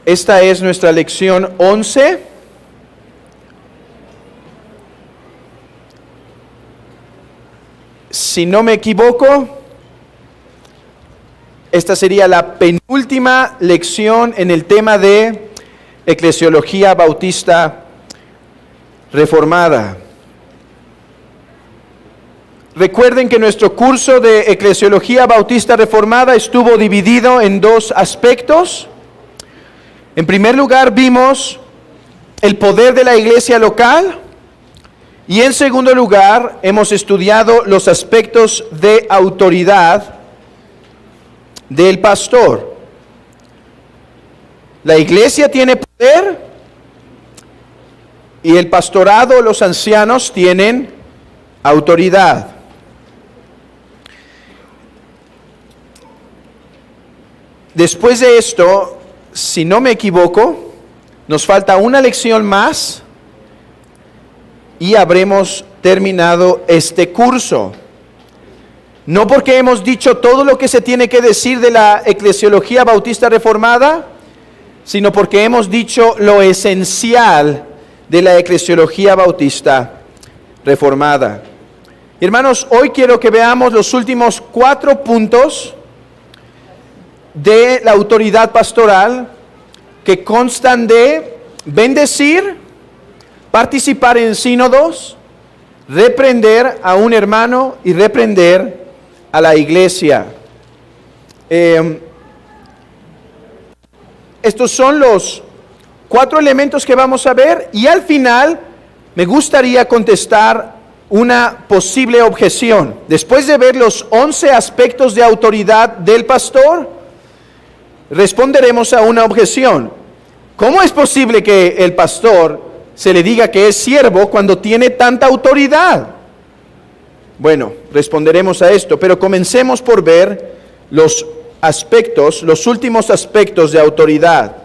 Esta es nuestra lección 11. Si no me equivoco, esta sería la penúltima lección en el tema de Eclesiología Bautista Reformada. Recuerden que nuestro curso de Eclesiología Bautista Reformada estuvo dividido en dos aspectos. En primer lugar, vimos el poder de la iglesia local. Y en segundo lugar, hemos estudiado los aspectos de autoridad del pastor. La iglesia tiene poder y el pastorado, los ancianos, tienen autoridad. Después de esto, si no me equivoco, nos falta una lección más y habremos terminado este curso. No porque hemos dicho todo lo que se tiene que decir de la Eclesiología Bautista Reformada, sino porque hemos dicho lo esencial de la Eclesiología Bautista Reformada. Hermanos, hoy quiero que veamos los últimos 4 puntos de la autoridad pastoral que constan de bendecir, participar en sínodos, reprender a un hermano y reprender a la iglesia. Estos son los 4 elementos que vamos a ver y al final me gustaría contestar una posible objeción. Después de ver los 11 aspectos de autoridad del pastor, responderemos a una objeción. ¿Cómo es posible que el pastor se le diga que es siervo cuando tiene tanta autoridad? Bueno, responderemos a esto, pero comencemos por ver los aspectos, los últimos aspectos de autoridad.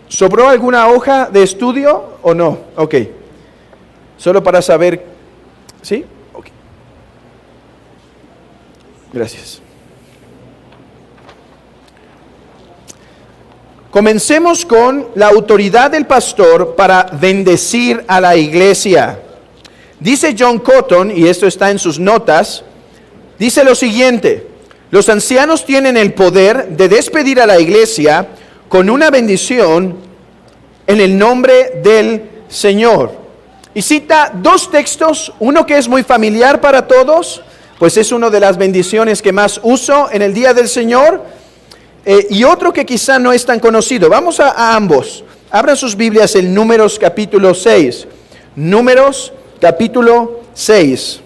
¿Sobró alguna hoja de estudio o no? Ok. Solo para saber, ¿sí? Ok. Gracias. Comencemos con la autoridad del pastor para bendecir a la iglesia. Dice John Cotton, y esto está en sus notas, dice lo siguiente: los ancianos tienen el poder de despedir a la iglesia con una bendición en el nombre del Señor. Y cita 2 textos, uno que es muy familiar para todos, pues es una de las bendiciones que más uso en el día del Señor, y otro que quizá no es tan conocido. Vamos a ambos. Abran sus Biblias en Números capítulo 6. Números capítulo 6.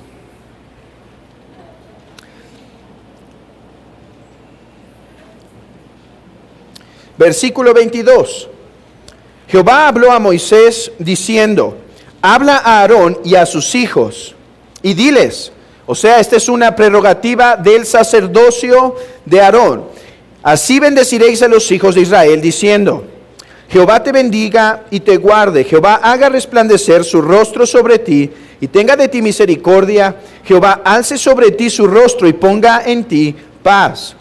Versículo 22. Jehová habló a Moisés diciendo: habla a Aarón y a sus hijos y diles, o sea, esta es una prerrogativa del sacerdocio de Aarón: así bendeciréis a los hijos de Israel, diciendo: Jehová te bendiga y te guarde. Jehová haga resplandecer su rostro sobre ti y tenga de ti misericordia. Jehová alce sobre ti su rostro y ponga en ti paz.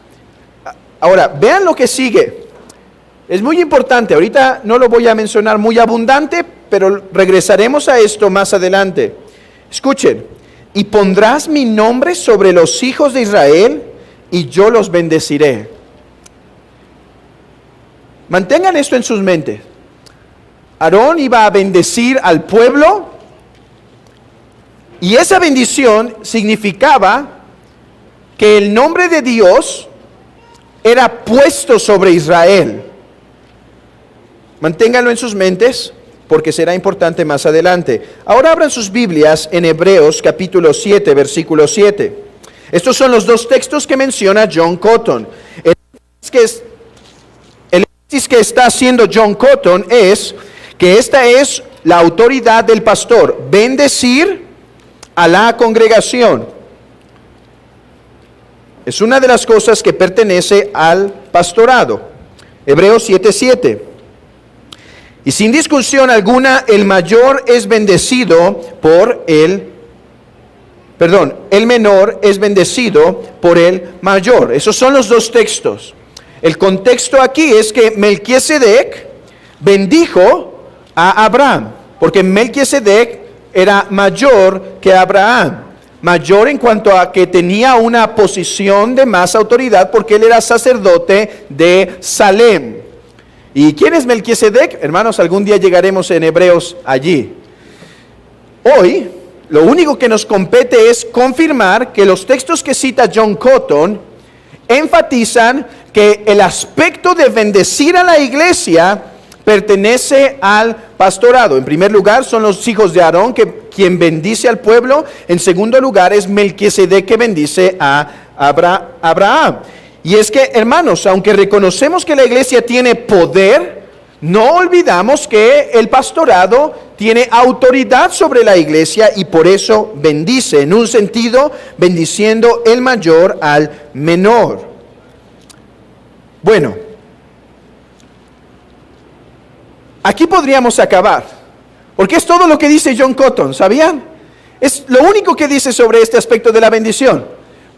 Ahora, vean lo que sigue. Es muy importante. Ahorita no lo voy a mencionar muy abundante, pero regresaremos a esto más adelante. Escuchen: y pondrás mi nombre sobre los hijos de Israel y yo los bendeciré. Mantengan esto en sus mentes. Aarón iba a bendecir al pueblo y esa bendición significaba que el nombre de Dios era puesto sobre Israel. Manténganlo en sus mentes porque será importante más adelante. Ahora abran sus Biblias en Hebreos capítulo 7, versículo 7. Estos son los 2 textos que menciona John Cotton. El que está haciendo John Cotton es que esta es la autoridad del pastor: bendecir a la congregación. Es una de las cosas que pertenece al pastorado. Hebreos 7:7. Y sin discusión alguna, el mayor es bendecido por el menor es bendecido por el mayor. Esos son los 2 textos. El contexto aquí es que Melquisedec bendijo a Abraham, porque Melquisedec era mayor que Abraham, mayor en cuanto a que tenía una posición de más autoridad, porque él era sacerdote de Salem. ¿Y quién es Melquisedec? Hermanos, algún día llegaremos en Hebreos allí. Hoy, lo único que nos compete es confirmar que los textos que cita John Cotton enfatizan que el aspecto de bendecir a la iglesia pertenece al pastorado. En primer lugar, son los hijos de Aarón quien bendice al pueblo. En segundo lugar, es Melquisedec que bendice a Abraham. Y es que, hermanos, aunque reconocemos que la iglesia tiene poder, no olvidamos que el pastorado tiene autoridad sobre la iglesia y por eso bendice, en un sentido, bendiciendo el mayor al menor. Bueno, aquí podríamos acabar, porque es todo lo que dice John Cotton, ¿sabían? Es lo único que dice sobre este aspecto de la bendición.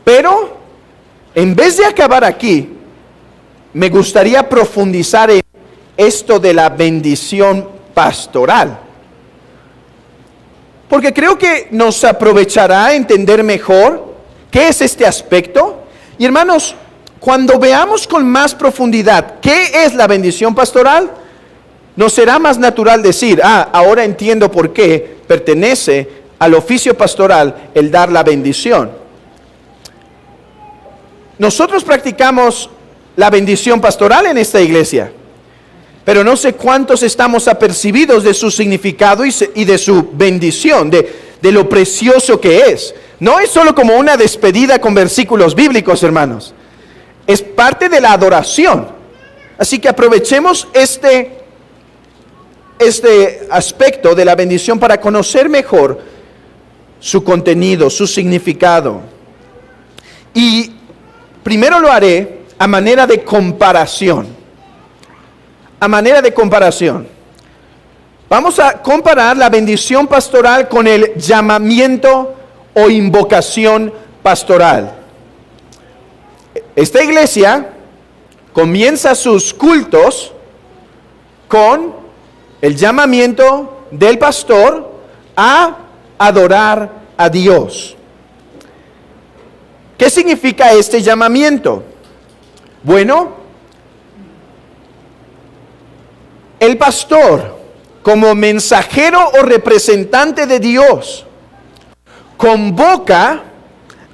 Pero, en vez de acabar aquí, me gustaría profundizar en esto de la bendición pastoral. Porque creo que nos aprovechará entender mejor qué es este aspecto. Y hermanos, cuando veamos con más profundidad qué es la bendición pastoral, nos será más natural decir, ahora entiendo por qué pertenece al oficio pastoral el dar la bendición. Nosotros practicamos la bendición pastoral en esta iglesia, pero no sé cuántos estamos apercibidos de su significado y de su bendición, de lo precioso que es. No es solo como una despedida con versículos bíblicos, hermanos. Es parte de la adoración. Así que aprovechemos este aspecto de la bendición para conocer mejor su contenido, su significado. Y primero lo haré a manera de comparación. A manera de comparación. Vamos a comparar la bendición pastoral con el llamamiento o invocación pastoral. Esta iglesia comienza sus cultos con el llamamiento del pastor a adorar a Dios. ¿Qué significa este llamamiento? Bueno, el pastor, como mensajero o representante de Dios, convoca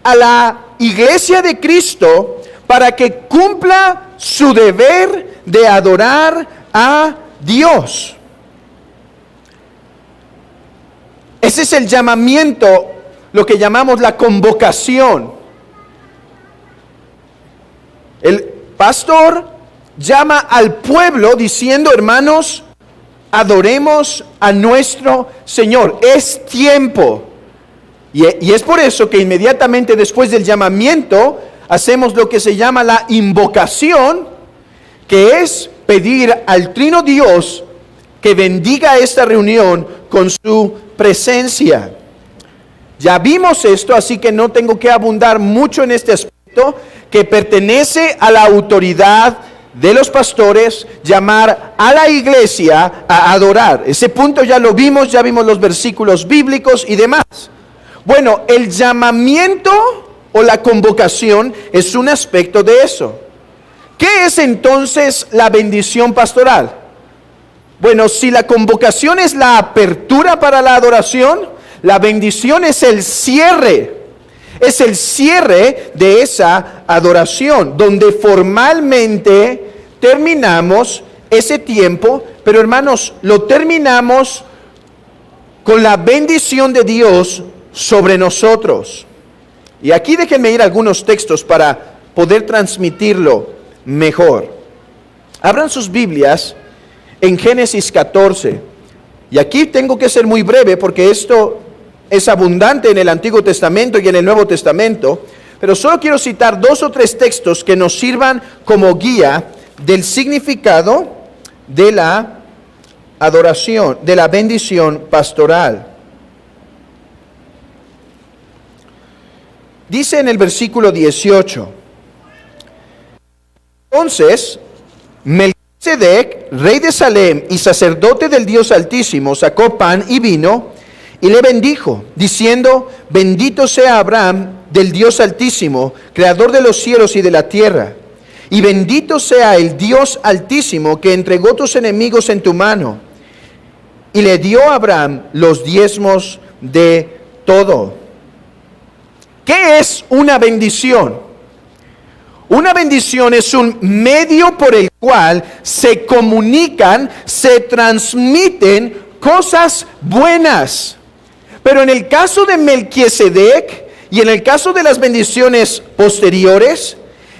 a la iglesia de Cristo para que cumpla su deber de adorar a Dios. Ese es el llamamiento, lo que llamamos la convocación. El pastor llama al pueblo diciendo, hermanos, adoremos a nuestro Señor. Es tiempo. Y es por eso que inmediatamente después del llamamiento hacemos lo que se llama la invocación, que es pedir al Trino Dios que bendiga esta reunión con su presencia. Ya vimos esto, así que no tengo que abundar mucho en este aspecto, que pertenece a la autoridad de los pastores llamar a la iglesia a adorar. Ese punto ya lo vimos, ya vimos los versículos bíblicos y demás. Bueno, el llamamiento o la convocación es un aspecto de eso. ¿Qué es entonces la bendición pastoral? Bueno, si la convocación es la apertura para la adoración, la bendición es el cierre. Es el cierre de esa adoración, donde formalmente terminamos ese tiempo, pero hermanos, lo terminamos con la bendición de Dios sobre nosotros. Y aquí déjenme ir a algunos textos para poder transmitirlo mejor. Abran sus Biblias en Génesis 14. Y aquí tengo que ser muy breve porque esto es abundante en el Antiguo Testamento y en el Nuevo Testamento, pero solo quiero citar 2 o 3 textos que nos sirvan como guía del significado de la adoración, de la bendición pastoral. Dice en el versículo 18: Entonces, Melquisedec, rey de Salem y sacerdote del Dios Altísimo, sacó pan y vino y le bendijo, diciendo: bendito sea Abraham del Dios Altísimo, creador de los cielos y de la tierra. Y bendito sea el Dios Altísimo que entregó tus enemigos en tu mano. Y le dio a Abraham los diezmos de todo. ¿Qué es una bendición? Una bendición es un medio por el cual se comunican, se transmiten cosas buenas. Pero en el caso de Melquisedec y en el caso de las bendiciones posteriores,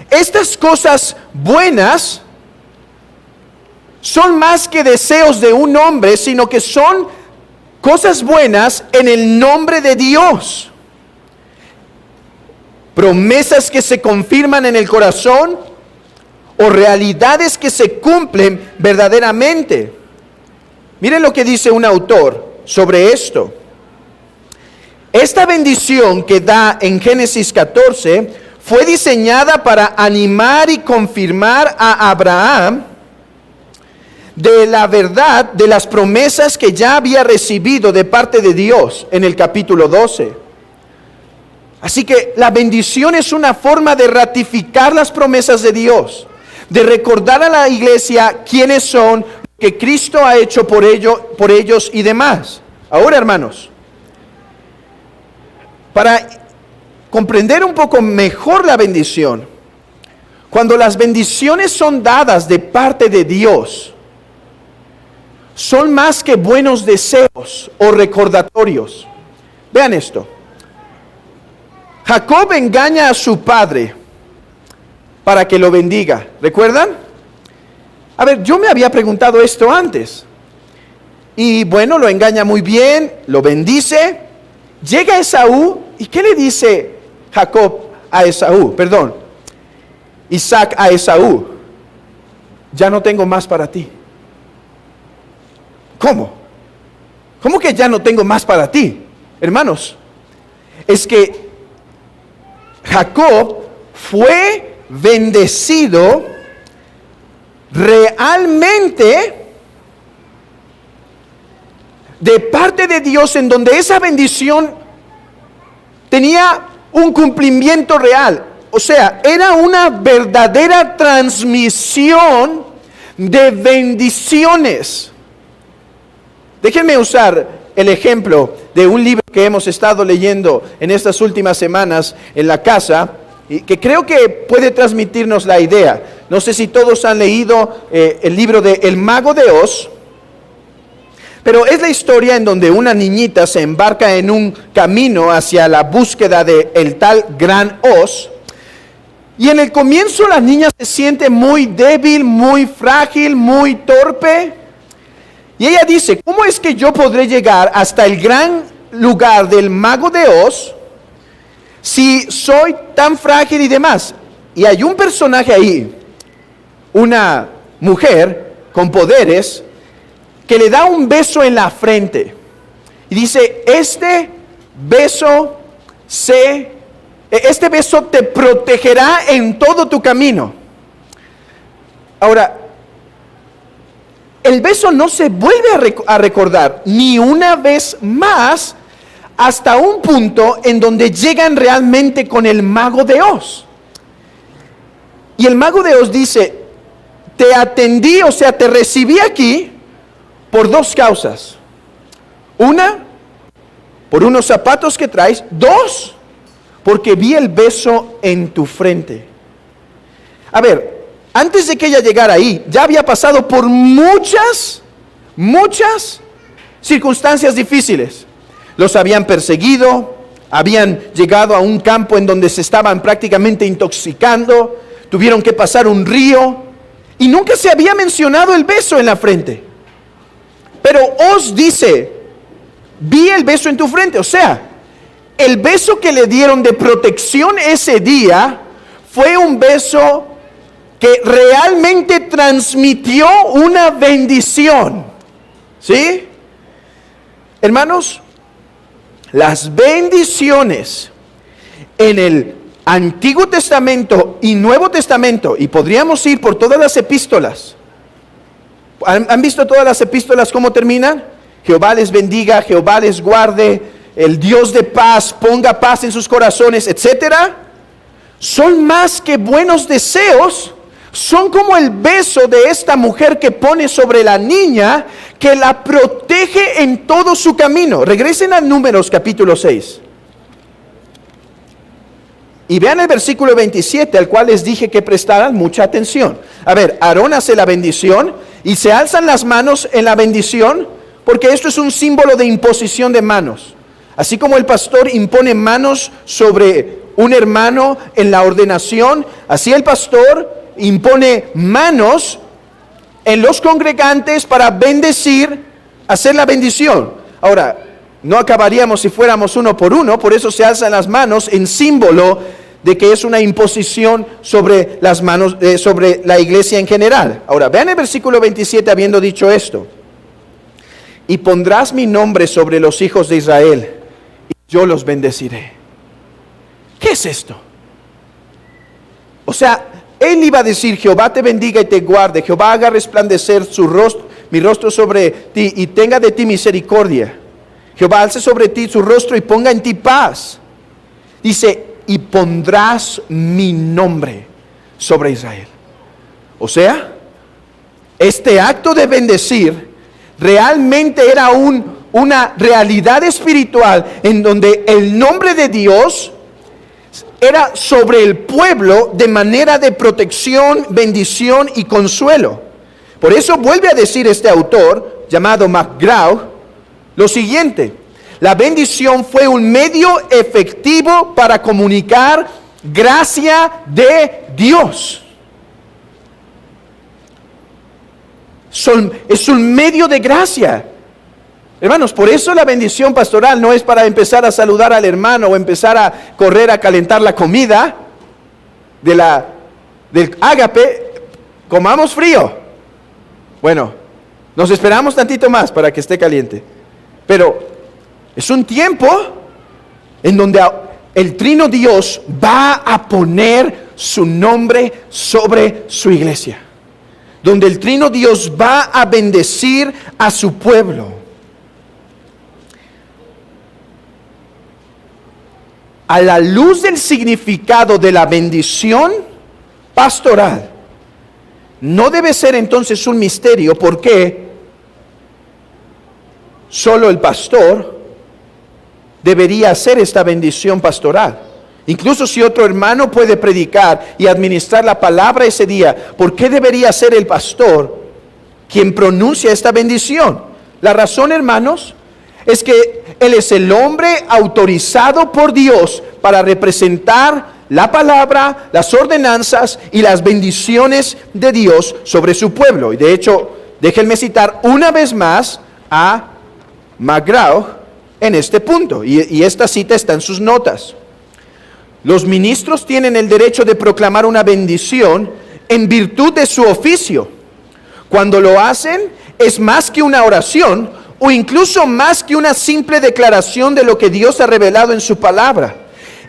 estas cosas buenas son más que deseos de un hombre, sino que son cosas buenas en el nombre de Dios. Promesas que se confirman en el corazón o realidades que se cumplen verdaderamente. Miren lo que dice un autor sobre esto. Esta bendición que da en Génesis 14 fue diseñada para animar y confirmar a Abraham de la verdad de las promesas que ya había recibido de parte de Dios en el capítulo 12. Así que la bendición es una forma de ratificar las promesas de Dios, de recordar a la iglesia quiénes son, que Cristo ha hecho por ellos y demás. Ahora, hermanos, para comprender un poco mejor la bendición, cuando las bendiciones son dadas de parte de Dios, son más que buenos deseos o recordatorios. Vean esto. Jacob engaña a su padre para que lo bendiga. ¿Recuerdan? A ver, yo me había preguntado esto antes. Y bueno, lo engaña muy bien, lo bendice. Llega Esaú, ¿y qué le dice Jacob a Esaú? Perdón, Isaac a Esaú: ya no tengo más para ti. ¿Cómo? ¿Cómo que ya no tengo más para ti? Hermanos, es que Jacob fue bendecido realmente de parte de Dios, en donde esa bendición tenía un cumplimiento real. O sea, era una verdadera transmisión de bendiciones. Déjenme usar el ejemplo de un libro que hemos estado leyendo en estas últimas semanas en la casa, y que creo que puede transmitirnos la idea. No sé si todos han leído el libro de El Mago de Oz, pero es la historia en donde una niñita se embarca en un camino hacia la búsqueda de el tal Gran Oz. Y en el comienzo la niña se siente muy débil, muy frágil, muy torpe. Y ella dice: ¿cómo es que yo podré llegar hasta el gran lugar del Mago de Oz si soy tan frágil y demás? Y hay un personaje ahí, una mujer con poderes, que le da un beso en la frente. Y dice: este beso te protegerá en todo tu camino. Ahora, el beso no se vuelve a recordar ni una vez más hasta un punto en donde llegan realmente con el Mago de Oz. Y el Mago de Oz dice: te atendí, o sea, te recibí aquí por dos causas. Una, por unos zapatos que traes. Dos, porque vi el beso en tu frente. A ver, antes de que ella llegara ahí, ya había pasado por muchas circunstancias difíciles. Los habían perseguido, habían llegado a un campo en donde se estaban prácticamente intoxicando, tuvieron que pasar un río, y nunca se había mencionado el beso en la frente. Pero Oz dice: vi el beso en tu frente. O sea, el beso que le dieron de protección ese día fue un beso que realmente transmitió una bendición. ¿Sí? Hermanos, las bendiciones en el Antiguo Testamento y Nuevo Testamento, y podríamos ir por todas las epístolas. ¿Han visto todas las epístolas cómo terminan? Jehová les bendiga, Jehová les guarde, el Dios de paz ponga paz en sus corazones, etcétera. Son más que buenos deseos, son como el beso de esta mujer que pone sobre la niña, que la protege en todo su camino. Regresen a Números capítulo 6. Y vean el versículo 27, al cual les dije que prestaran mucha atención. A ver, Aarón hace la bendición y se alzan las manos en la bendición, porque esto es un símbolo de imposición de manos. Así como el pastor impone manos sobre un hermano en la ordenación, así el pastor impone manos en los congregantes para bendecir, hacer la bendición. Ahora, no acabaríamos si fuéramos uno por uno, por eso se alzan las manos en símbolo de que es una imposición sobre las manos, sobre la iglesia en general. Ahora, vean el versículo 27 habiendo dicho esto. Y pondrás mi nombre sobre los hijos de Israel, y yo los bendeciré. ¿Qué es esto? O sea, él iba a decir, Jehová te bendiga y te guarde, Jehová haga resplandecer mi rostro sobre ti y tenga de ti misericordia. Jehová alce sobre ti su rostro y ponga en ti paz. Dice, y pondrás mi nombre sobre Israel. O sea, este acto de bendecir realmente era una realidad espiritual en donde el nombre de Dios era sobre el pueblo de manera de protección, bendición y consuelo. Por eso vuelve a decir este autor, llamado McGraw, lo siguiente: la bendición fue un medio efectivo para comunicar gracia de Dios. Es un medio de gracia. Hermanos, por eso la bendición pastoral no es para empezar a saludar al hermano o empezar a correr a calentar la comida del ágape. Comamos frío. Bueno, nos esperamos tantito más para que esté caliente. Pero es un tiempo en donde el Trino Dios va a poner su nombre sobre su iglesia. Donde el Trino Dios va a bendecir a su pueblo. A la luz del significado de la bendición pastoral, no debe ser entonces un misterio por qué solo el pastor debería hacer esta bendición pastoral. Incluso si otro hermano puede predicar y administrar la palabra ese día, ¿por qué debería ser el pastor quien pronuncia esta bendición? La razón, hermanos, es que él es el hombre autorizado por Dios para representar la palabra, las ordenanzas y las bendiciones de Dios sobre su pueblo. Y de hecho, déjenme citar una vez más a McGraw en este punto. Y esta cita está en sus notas. Los ministros tienen el derecho de proclamar una bendición en virtud de su oficio. Cuando lo hacen, es más que una oración, o incluso más que una simple declaración de lo que Dios ha revelado en su palabra.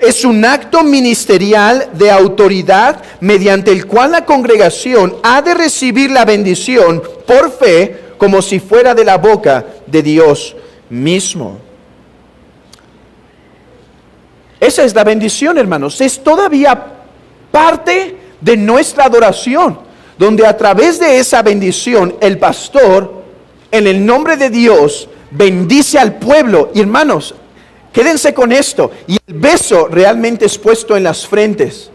Es un acto ministerial de autoridad mediante el cual la congregación ha de recibir la bendición por fe, como si fuera de la boca de Dios mismo. Esa es la bendición, hermanos. Es todavía parte de nuestra adoración, donde a través de esa bendición el pastor, en el nombre de Dios, bendice al pueblo. Y hermanos, quédense con esto. Y el beso realmente es puesto en las frentes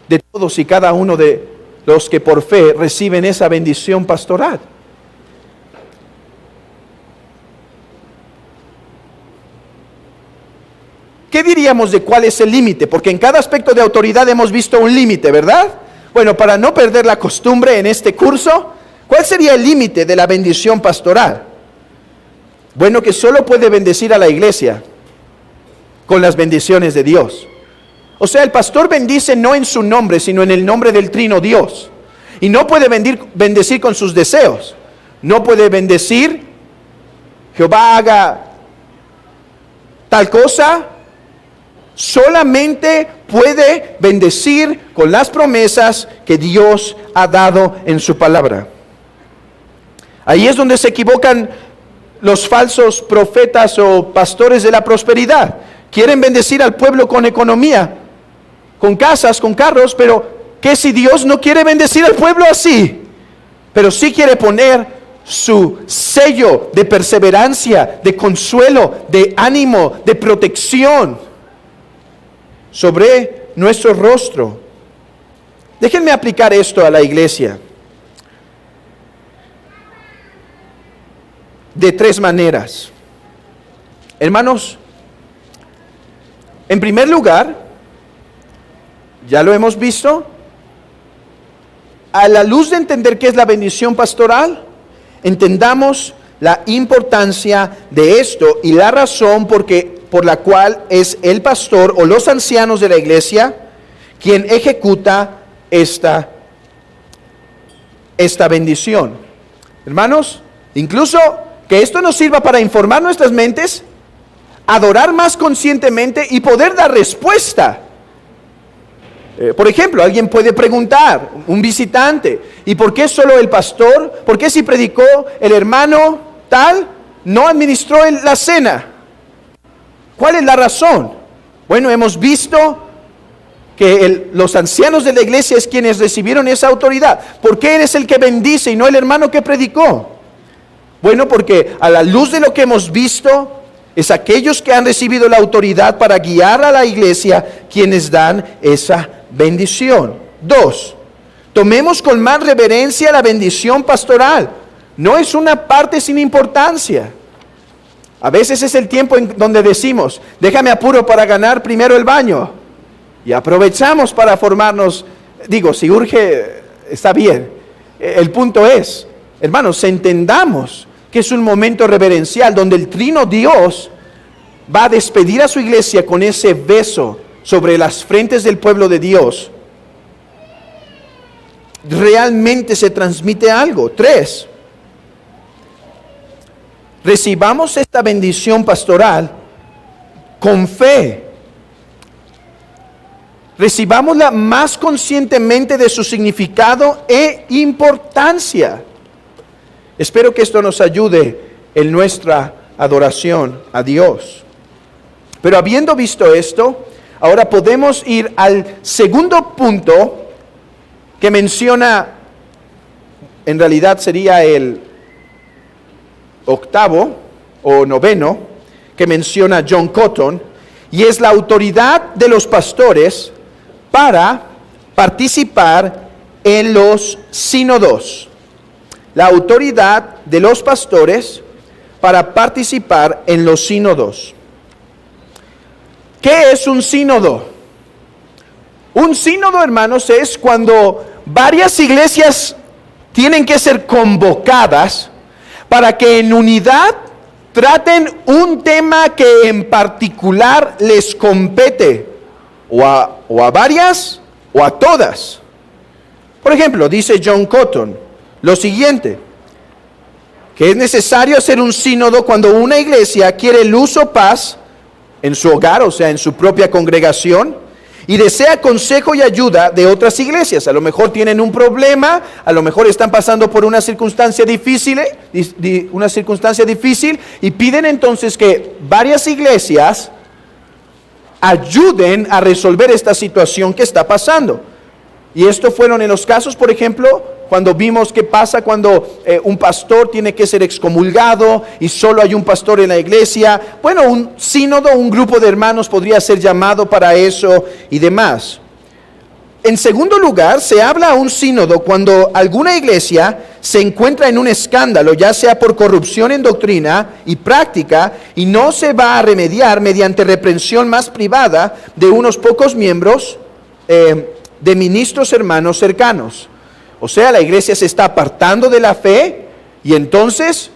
de todos y cada uno de los que por fe reciben esa bendición pastoral. ¿Qué diríamos de cuál es el límite? Porque en cada aspecto de autoridad hemos visto un límite, ¿verdad? Bueno, para no perder la costumbre en este curso, ¿cuál sería el límite de la bendición pastoral? Bueno, que solo puede bendecir a la iglesia con las bendiciones de Dios. O sea, el pastor bendice no en su nombre, sino en el nombre del Trino Dios. Y no puede bendecir con sus deseos. No puede bendecir, Jehová haga tal cosa, solamente puede bendecir con las promesas que Dios ha dado en su palabra. Ahí es donde se equivocan los falsos profetas o pastores de la prosperidad. Quieren bendecir al pueblo con economía, con casas, con carros, pero ¿qué si Dios no quiere bendecir al pueblo así? Pero sí quiere poner su sello de perseverancia, de consuelo, de ánimo, de protección sobre nuestro rostro. Déjenme aplicar esto a la iglesia de tres maneras. Hermanos, en primer lugar, ya lo hemos visto, a la luz de entender qué es la bendición pastoral, entendamos la importancia de esto y la razón por la cual es el pastor o los ancianos de la iglesia quien ejecuta esta bendición. Hermanos, incluso que esto nos sirva para informar nuestras mentes, adorar más conscientemente y poder dar respuesta. Por ejemplo, alguien puede preguntar, un visitante, ¿y por qué solo el pastor? ¿Por qué si predicó el hermano tal, no administró la cena? ¿Cuál es la razón? Bueno, hemos visto que los ancianos de la iglesia es quienes recibieron esa autoridad. ¿Por qué eres el que bendice y no el hermano que predicó? Bueno, porque a la luz de lo que hemos visto, es aquellos que han recibido la autoridad para guiar a la iglesia quienes dan esa bendición. 2, tomemos con más reverencia la bendición pastoral. No es una parte sin importancia. A veces es el tiempo en donde decimos, déjame apuro para ganar primero el baño. Y aprovechamos para formarnos. Digo, si urge, está bien. El punto es, hermanos, entendamos que es un momento reverencial donde el trino Dios va a despedir a su iglesia con ese beso sobre las frentes del pueblo de Dios. Realmente se transmite algo. 3, recibamos esta bendición pastoral con fe. Recibámosla más conscientemente de su significado e importancia. Espero que esto nos ayude en nuestra adoración a Dios. Pero habiendo visto esto, ahora podemos ir al segundo punto que menciona, en realidad sería el octavo o noveno, que menciona John Cotton, y es la autoridad de los pastores para participar en los sínodos. La autoridad de los pastores para participar en los sínodos. ¿Qué es un sínodo? Un sínodo, hermanos, es cuando varias iglesias tienen que ser convocadas para que en unidad traten un tema que en particular les compete, o a varias o a todas. Por ejemplo, dice John Cotton lo siguiente, que es necesario hacer un sínodo cuando una iglesia quiere luz o paz en su hogar, o sea, en su propia congregación, y desea consejo y ayuda de otras iglesias. A lo mejor tienen un problema, a lo mejor están pasando por una circunstancia difícil, y piden entonces que varias iglesias ayuden a resolver esta situación que está pasando. Y esto fueron en los casos, por ejemplo, cuando vimos qué pasa cuando un pastor tiene que ser excomulgado y solo hay un pastor en la iglesia. Bueno, un sínodo, un grupo de hermanos podría ser llamado para eso y demás. En segundo lugar, se habla a un sínodo cuando alguna iglesia se encuentra en un escándalo, ya sea por corrupción en doctrina y práctica, y no se va a remediar mediante reprensión más privada de unos pocos miembros de ministros hermanos cercanos. O sea, la iglesia se está apartando de la fe y entonces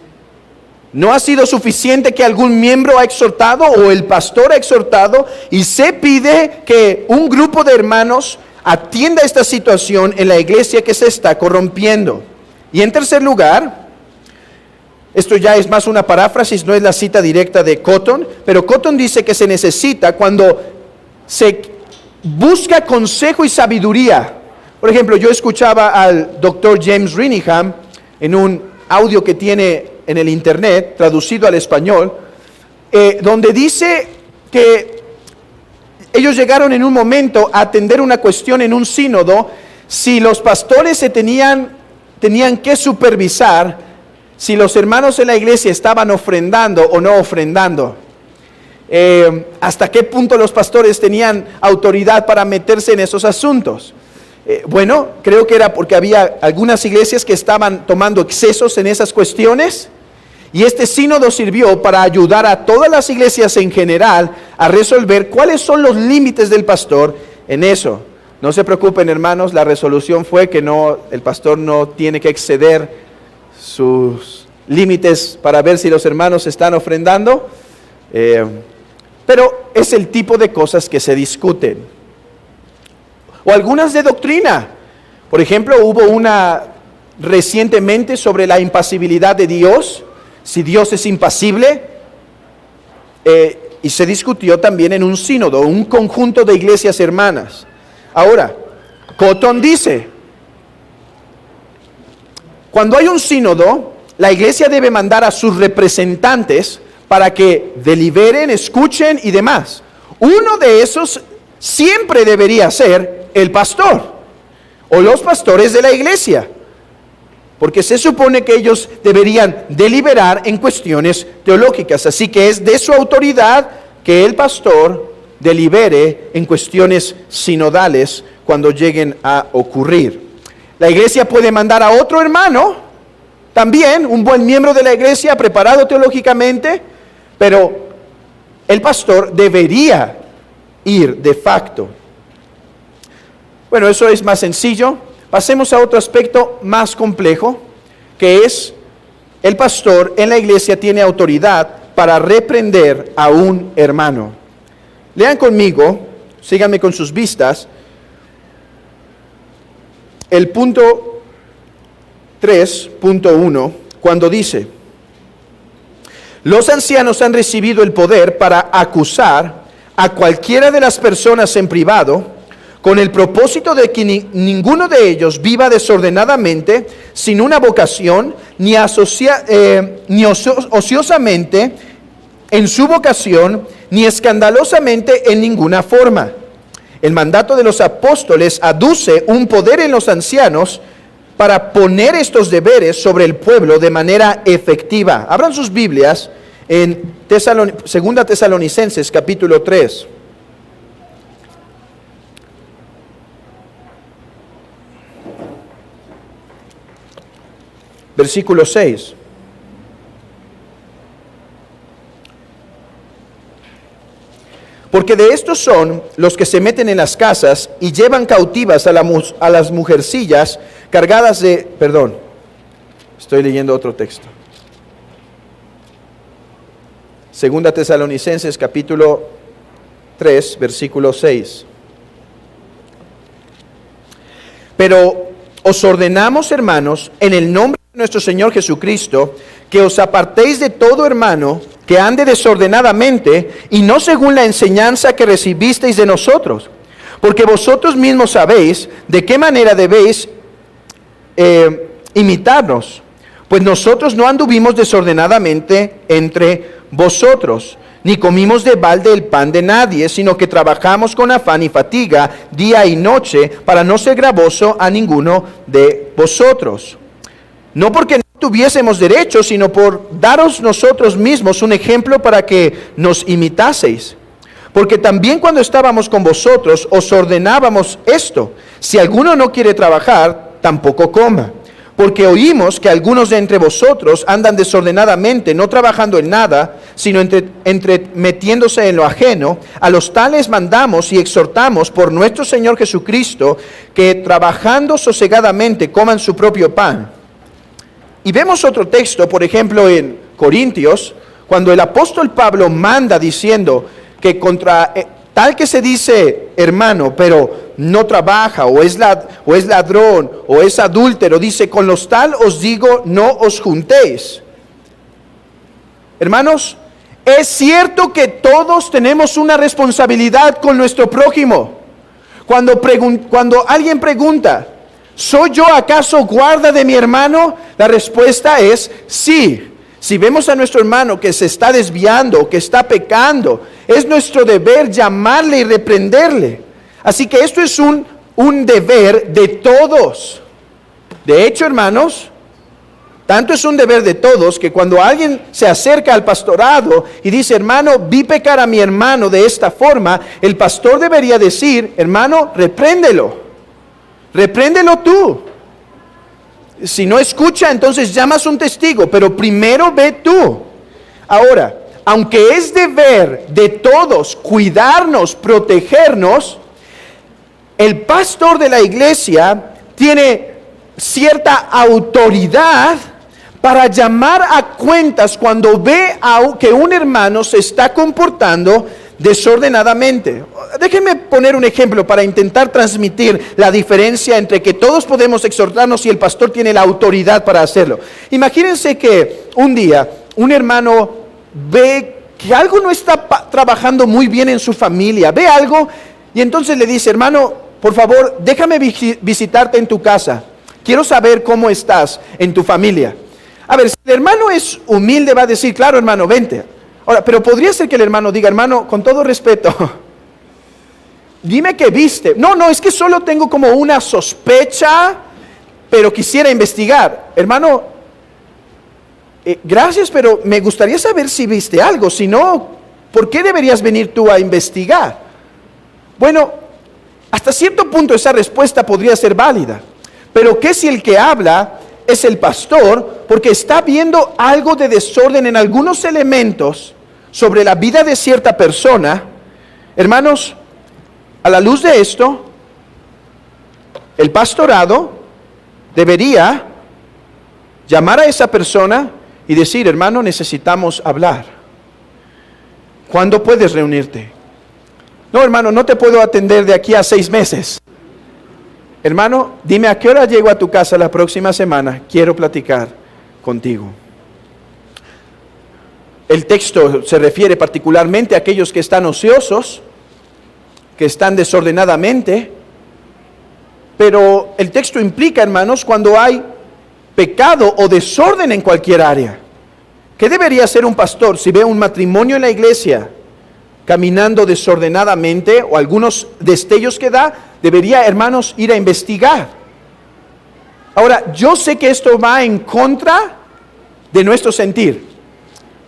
no ha sido suficiente que algún miembro ha exhortado o el pastor ha exhortado y se pide que un grupo de hermanos atienda esta situación en la iglesia que se está corrompiendo. Y en tercer lugar, esto ya es más una paráfrasis, no es la cita directa de Cotton, pero Cotton dice que se necesita cuando se busca consejo y sabiduría. Por ejemplo, yo escuchaba al doctor James Renihan en un audio que tiene en el internet, traducido al español, donde dice que ellos llegaron en un momento a atender una cuestión en un sínodo, si los pastores tenían que supervisar si los hermanos en la iglesia estaban ofrendando o no ofrendando. Hasta qué punto los pastores tenían autoridad para meterse en esos asuntos. Bueno, creo que era porque había algunas iglesias que estaban tomando excesos en esas cuestiones, y este sínodo sirvió para ayudar a todas las iglesias en general a resolver cuáles son los límites del pastor en eso. No se preocupen, hermanos, la resolución fue que el pastor no tiene que exceder sus límites para ver si los hermanos están ofrendando, pero es el tipo de cosas que se discuten. O algunas de doctrina. Por ejemplo, hubo una recientemente sobre la impasibilidad de Dios, si Dios es impasible, y se discutió también en un sínodo, un conjunto de iglesias hermanas. Ahora, Cotton dice, cuando hay un sínodo, la iglesia debe mandar a sus representantes para que deliberen, escuchen y demás. Uno de esos siempre debería ser el pastor o los pastores de la iglesia, porque se supone que ellos deberían deliberar en cuestiones teológicas. Así que es de su autoridad que el pastor delibere en cuestiones sinodales cuando lleguen a ocurrir. La iglesia puede mandar a otro hermano, también un buen miembro de la iglesia, preparado teológicamente, pero el pastor debería ir de facto. Bueno, eso es más sencillo. Pasemos a otro aspecto más complejo, que es el pastor en la iglesia tiene autoridad para reprender a un hermano. Lean conmigo, síganme con sus vistas, el punto 3.1, cuando dice: los ancianos han recibido el poder para acusar a cualquiera de las personas en privado, con el propósito de que ninguno de ellos viva desordenadamente, sin una vocación, ni ociosamente en su vocación, ni escandalosamente en ninguna forma. El mandato de los apóstoles aduce un poder en los ancianos para poner estos deberes sobre el pueblo de manera efectiva. Abran sus Biblias en 2 Tesalonicenses capítulo 3. Versículo 6. Porque de estos son los que se meten en las casas y llevan cautivas a las mujercillas cargadas de... Perdón, estoy leyendo otro texto. 2 Tesalonicenses capítulo 3, versículo 6. Pero os ordenamos, hermanos, en el nombre de nuestro Señor Jesucristo, que os apartéis de todo hermano que ande desordenadamente y no según la enseñanza que recibisteis de nosotros, porque vosotros mismos sabéis de qué manera debéis imitarnos, pues nosotros no anduvimos desordenadamente entre vosotros, ni comimos de balde el pan de nadie, sino que trabajamos con afán y fatiga día y noche para no ser gravoso a ninguno de vosotros. No porque no tuviésemos derecho, sino por daros nosotros mismos un ejemplo para que nos imitaseis. Porque también cuando estábamos con vosotros os ordenábamos esto: si alguno no quiere trabajar, tampoco coma. Porque oímos que algunos de entre vosotros andan desordenadamente, no trabajando en nada, sino metiéndose en lo ajeno. A los tales mandamos y exhortamos por nuestro Señor Jesucristo, que trabajando sosegadamente coman su propio pan. Y vemos otro texto, por ejemplo en Corintios, cuando el apóstol Pablo manda diciendo que contra tal que se dice hermano, pero no trabaja, o es ladrón, o es adúltero, dice: con los tal os digo, no os juntéis. Hermanos, Es cierto que todos tenemos una responsabilidad con nuestro prójimo. Cuando alguien pregunta, ¿soy yo acaso guarda de mi hermano? La respuesta es sí. Si vemos a nuestro hermano que se está desviando, que está pecando, es nuestro deber llamarle y reprenderle. Así que esto es un deber de todos. De hecho, hermanos, tanto es un deber de todos que cuando alguien se acerca al pastorado y dice, hermano, vi pecar a mi hermano de esta forma, el pastor debería decir, hermano, repréndelo tú. Si no escucha, entonces llamas un testigo, pero primero ve tú. Ahora, aunque es deber de todos cuidarnos, protegernos, el pastor de la iglesia tiene cierta autoridad para llamar a cuentas cuando ve que un hermano se está comportando desordenadamente. Déjenme poner un ejemplo para intentar transmitir la diferencia entre que todos podemos exhortarnos y el pastor tiene la autoridad para hacerlo. Imagínense que un día un hermano ve que algo no está trabajando muy bien en su familia, ve algo y entonces le dice, hermano, por favor, déjame visitarte en tu casa. Quiero saber cómo estás en tu familia. A ver, si el hermano es humilde, va a decir, claro, hermano, vente. Ahora, pero podría ser que el hermano diga, hermano, con todo respeto, dime qué viste. No, es que solo tengo como una sospecha, pero quisiera investigar. Hermano, gracias, pero me gustaría saber si viste algo. Si no, ¿por qué deberías venir tú a investigar? Bueno, hasta cierto punto esa respuesta podría ser válida. Pero ¿qué si el que habla es el pastor? Porque está viendo algo de desorden en algunos elementos sobre la vida de cierta persona. Hermanos, a la luz de esto, el pastorado debería llamar a esa persona y decir, hermano, necesitamos hablar. ¿Cuándo puedes reunirte? No, hermano, no te puedo atender de aquí a 6 meses. Hermano, dime a qué hora llego a tu casa la próxima semana. Quiero platicar contigo. El texto se refiere particularmente a aquellos que están ociosos, que están desordenadamente, pero el texto implica, hermanos, cuando hay pecado o desorden en cualquier área. ¿Qué debería hacer un pastor si ve un matrimonio en la iglesia caminando desordenadamente o algunos destellos que da? Debería, hermanos, ir a investigar. Ahora, yo sé que esto va en contra de nuestro sentir,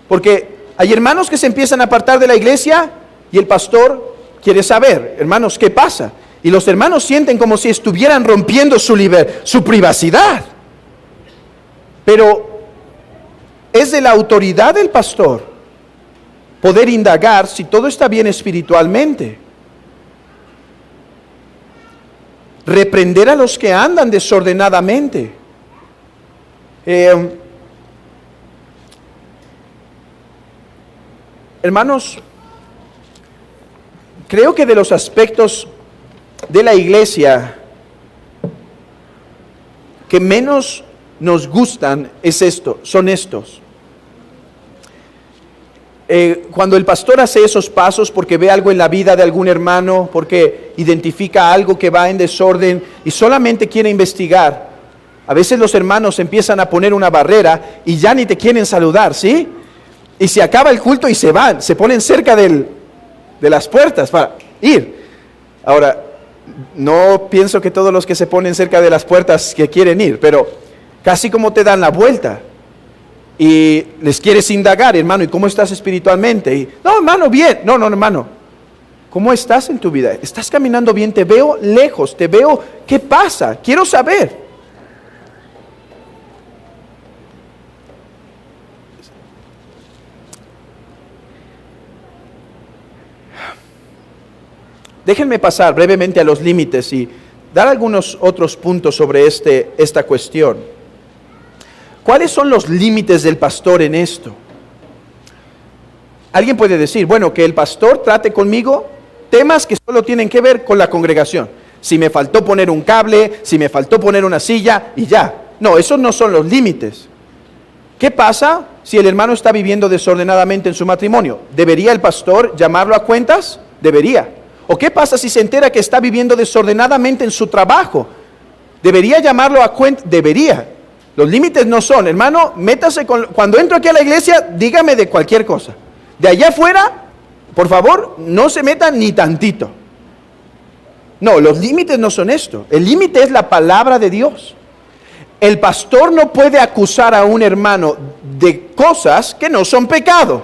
porque hay hermanos que se empiezan a apartar de la iglesia y el pastor quiere saber, hermanos, ¿qué pasa? Y los hermanos sienten como si estuvieran rompiendo su privacidad. Pero es de la autoridad del pastor poder indagar si todo está bien espiritualmente. Reprender a los que andan desordenadamente. Hermanos, creo que de los aspectos de la iglesia que menos nos gustan son estos. Cuando el pastor hace esos pasos porque ve algo en la vida de algún hermano, porque identifica algo que va en desorden y solamente quiere investigar, a veces los hermanos empiezan a poner una barrera y ya ni te quieren saludar, ¿sí? Y se acaba el culto y se van, se ponen cerca de las puertas para ir. Ahora, no pienso que todos los que se ponen cerca de las puertas que quieren ir, pero casi como te dan la vuelta. Y les quieres indagar, hermano, ¿y cómo estás espiritualmente? Y, no, hermano, bien. No, hermano, ¿cómo estás en tu vida? ¿Estás caminando bien? Te veo lejos, te veo, ¿qué pasa? Quiero saber. Déjenme pasar brevemente a los límites y dar algunos otros puntos sobre esta cuestión. ¿Cuáles son los límites del pastor en esto? Alguien puede decir, bueno, que el pastor trate conmigo temas que solo tienen que ver con la congregación. Si me faltó poner un cable, si me faltó poner una silla y ya. No, esos no son los límites. ¿Qué pasa si el hermano está viviendo desordenadamente en su matrimonio? ¿Debería el pastor llamarlo a cuentas? Debería. ¿O qué pasa si se entera que está viviendo desordenadamente en su trabajo? ¿Debería llamarlo a cuentas? Debería. Los límites no son, hermano, métase cuando entro aquí a la iglesia, dígame de cualquier cosa. De allá afuera, por favor, no se meta ni tantito. No, los límites no son esto. El límite es la palabra de Dios. El pastor no puede acusar a un hermano de cosas que no son pecado.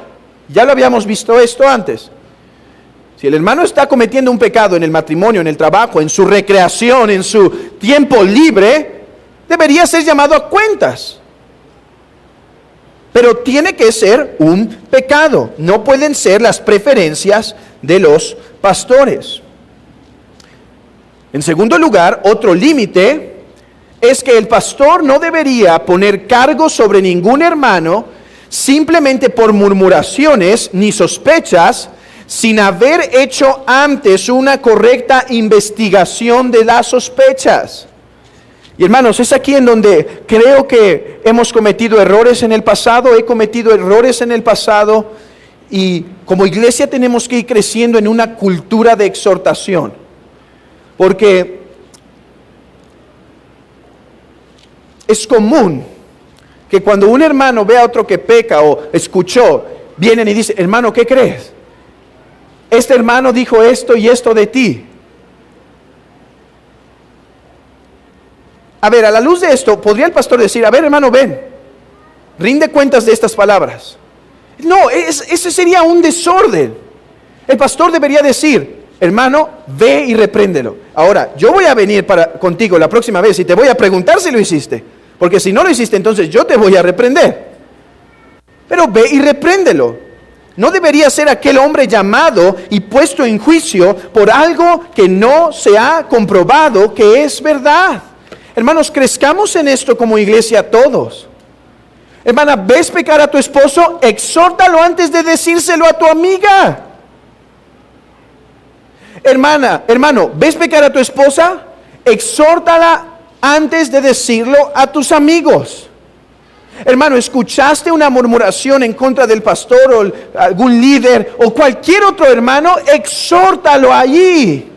Ya lo habíamos visto esto antes. Si el hermano está cometiendo un pecado en el matrimonio, en el trabajo, en su recreación, en su tiempo libre, debería ser llamado a cuentas. Pero tiene que ser un pecado. No pueden ser las preferencias de los pastores. En segundo lugar, otro límite es que el pastor no debería poner cargo sobre ningún hermano simplemente por murmuraciones ni sospechas, sin haber hecho antes una correcta investigación de las sospechas. Y hermanos, es aquí en donde creo que hemos cometido errores en el pasado, he cometido errores en el pasado, y como iglesia tenemos que ir creciendo en una cultura de exhortación, porque es común que cuando un hermano ve a otro que peca o escuchó, vienen y dicen, hermano, ¿qué crees? Este hermano dijo esto y esto de ti. A ver, a la luz de esto, ¿podría el pastor decir, a ver hermano, ven, rinde cuentas de estas palabras? No, ese sería un desorden. El pastor debería decir, hermano, ve y repréndelo. Ahora, yo voy a venir contigo la próxima vez y te voy a preguntar si lo hiciste. Porque si no lo hiciste, entonces yo te voy a reprender. Pero ve y repréndelo. No debería ser aquel hombre llamado y puesto en juicio por algo que no se ha comprobado que es verdad. Hermanos, crezcamos en esto como iglesia todos. Hermana, ¿ves pecar a tu esposo? Exhórtalo antes de decírselo a tu amiga. Hermano, ¿ves pecar a tu esposa? Exhórtala antes de decirlo a tus amigos. Hermano, ¿escuchaste una murmuración en contra del pastor o algún líder o cualquier otro hermano? Exhórtalo allí.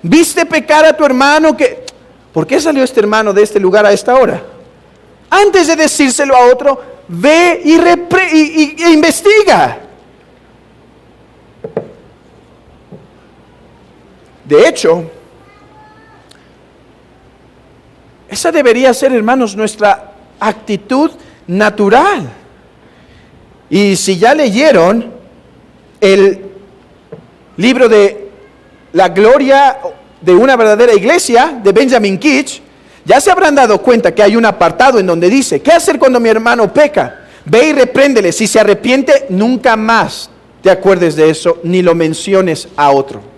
¿Viste pecar a tu hermano? ¿Por qué salió este hermano de este lugar a esta hora? Antes de decírselo a otro, ve e investiga. De hecho, esa debería ser, hermanos, nuestra actitud natural. Y si ya leyeron el libro de La gloria de una verdadera iglesia de Benjamin Kitch, ya se habrán dado cuenta que hay un apartado en donde dice, ¿qué hacer cuando mi hermano peca? Ve y repréndele. Si se arrepiente, nunca más te acuerdes de eso, ni lo menciones a otro.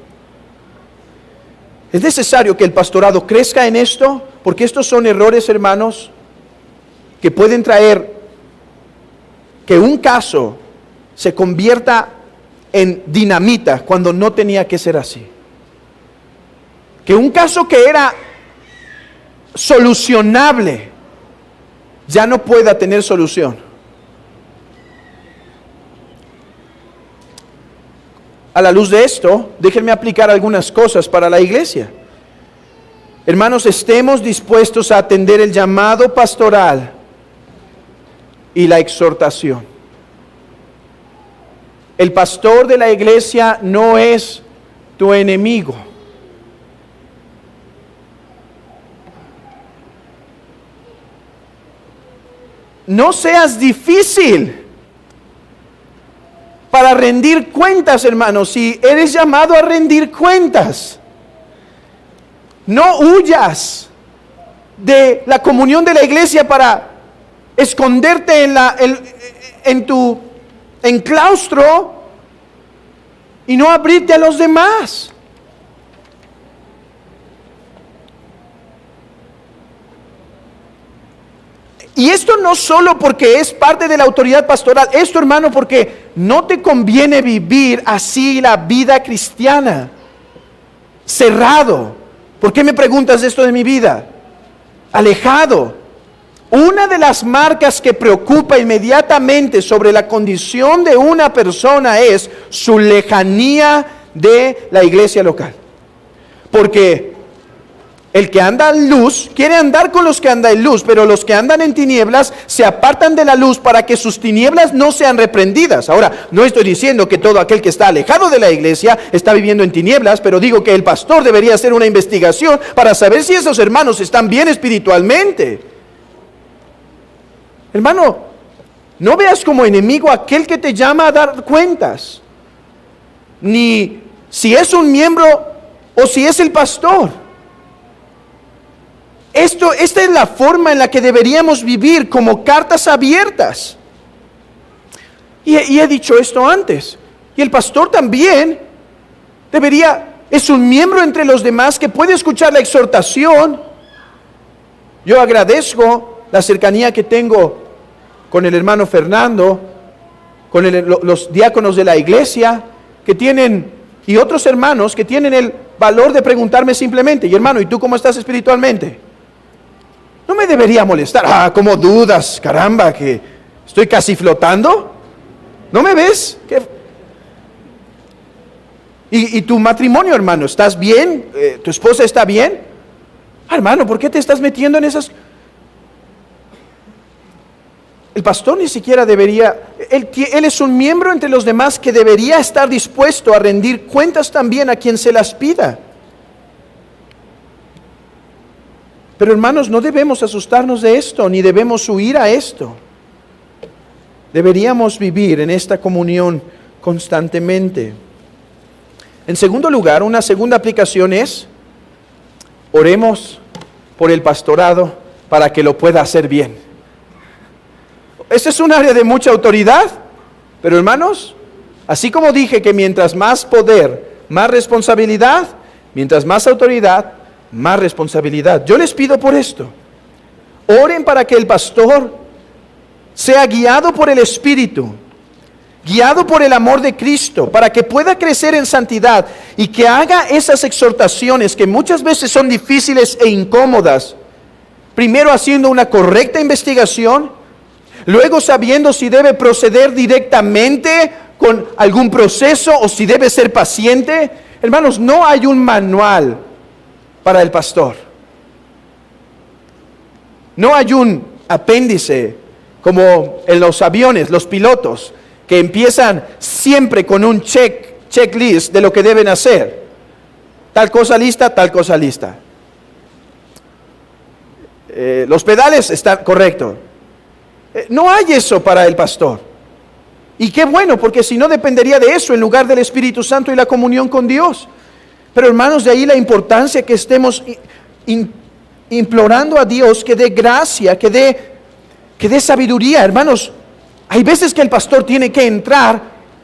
Es necesario que el pastorado crezca en esto, porque estos son errores, hermanos, que pueden traer que un caso se convierta en dinamita cuando no tenía que ser así. Que un caso que era solucionable ya no pueda tener solución. A la luz de esto, déjenme aplicar algunas cosas para la iglesia. Hermanos, estemos dispuestos a atender el llamado pastoral y la exhortación. El pastor de la iglesia no es tu enemigo. No seas difícil para rendir cuentas, hermanos, si eres llamado a rendir cuentas. No huyas de la comunión de la iglesia para esconderte en tu enclaustro y no abrirte a los demás. Y esto no solo porque es parte de la autoridad pastoral, esto, hermano, porque no te conviene vivir así la vida cristiana, cerrado. ¿Por qué me preguntas esto de mi vida? alejado. Una de las marcas que preocupa inmediatamente sobre la condición de una persona es su lejanía de la iglesia local. Porque el que anda en luz quiere andar con los que andan en luz, pero los que andan en tinieblas se apartan de la luz para que sus tinieblas no sean reprendidas. Ahora, no estoy diciendo que todo aquel que está alejado de la iglesia está viviendo en tinieblas, pero digo que el pastor debería hacer una investigación para saber si esos hermanos están bien espiritualmente. Hermano, no veas como enemigo aquel que te llama a dar cuentas, ni si es un miembro o si es el pastor. Esta es la forma en la que deberíamos vivir, como cartas abiertas. Y he dicho esto antes. Y el pastor también es un miembro entre los demás que puede escuchar la exhortación. Yo agradezco la cercanía que tengo con el hermano Fernando, con los diáconos de la iglesia, que tienen, y otros hermanos que tienen el valor de preguntarme simplemente: y hermano, ¿y tú cómo estás espiritualmente? No me debería molestar. ¿Cómo dudas? Caramba, que estoy casi flotando. ¿No me ves? ¿Y tu matrimonio, hermano? ¿Estás bien? ¿Tu esposa está bien? Hermano, ¿por qué te estás metiendo en esas? El pastor ni siquiera debería, él es un miembro entre los demás que debería estar dispuesto a rendir cuentas también a quien se las pida. Pero hermanos, no debemos asustarnos de esto, ni debemos huir a esto. Deberíamos vivir en esta comunión constantemente. En segundo lugar, una segunda aplicación es: oremos por el pastorado para que lo pueda hacer bien. Este es un área de mucha autoridad, pero hermanos, así como dije que mientras más poder, más responsabilidad, mientras más autoridad, más responsabilidad. Yo les pido por esto: oren para que el pastor sea guiado por el Espíritu, guiado por el amor de Cristo, para que pueda crecer en santidad y que haga esas exhortaciones que muchas veces son difíciles e incómodas. Primero haciendo una correcta investigación, luego sabiendo si debe proceder directamente con algún proceso o si debe ser paciente. Hermanos, no hay un manual para el pastor. No hay un apéndice como en los aviones, los pilotos, que empiezan siempre con un checklist de lo que deben hacer. Tal cosa lista, tal cosa lista. Los pedales están correctos. No hay eso para el pastor. Y qué bueno, porque si no dependería de eso en lugar del Espíritu Santo y la comunión con Dios. Pero hermanos, de ahí la importancia que estemos implorando a Dios que dé gracia, que dé sabiduría. Hermanos, hay veces que el pastor tiene que entrar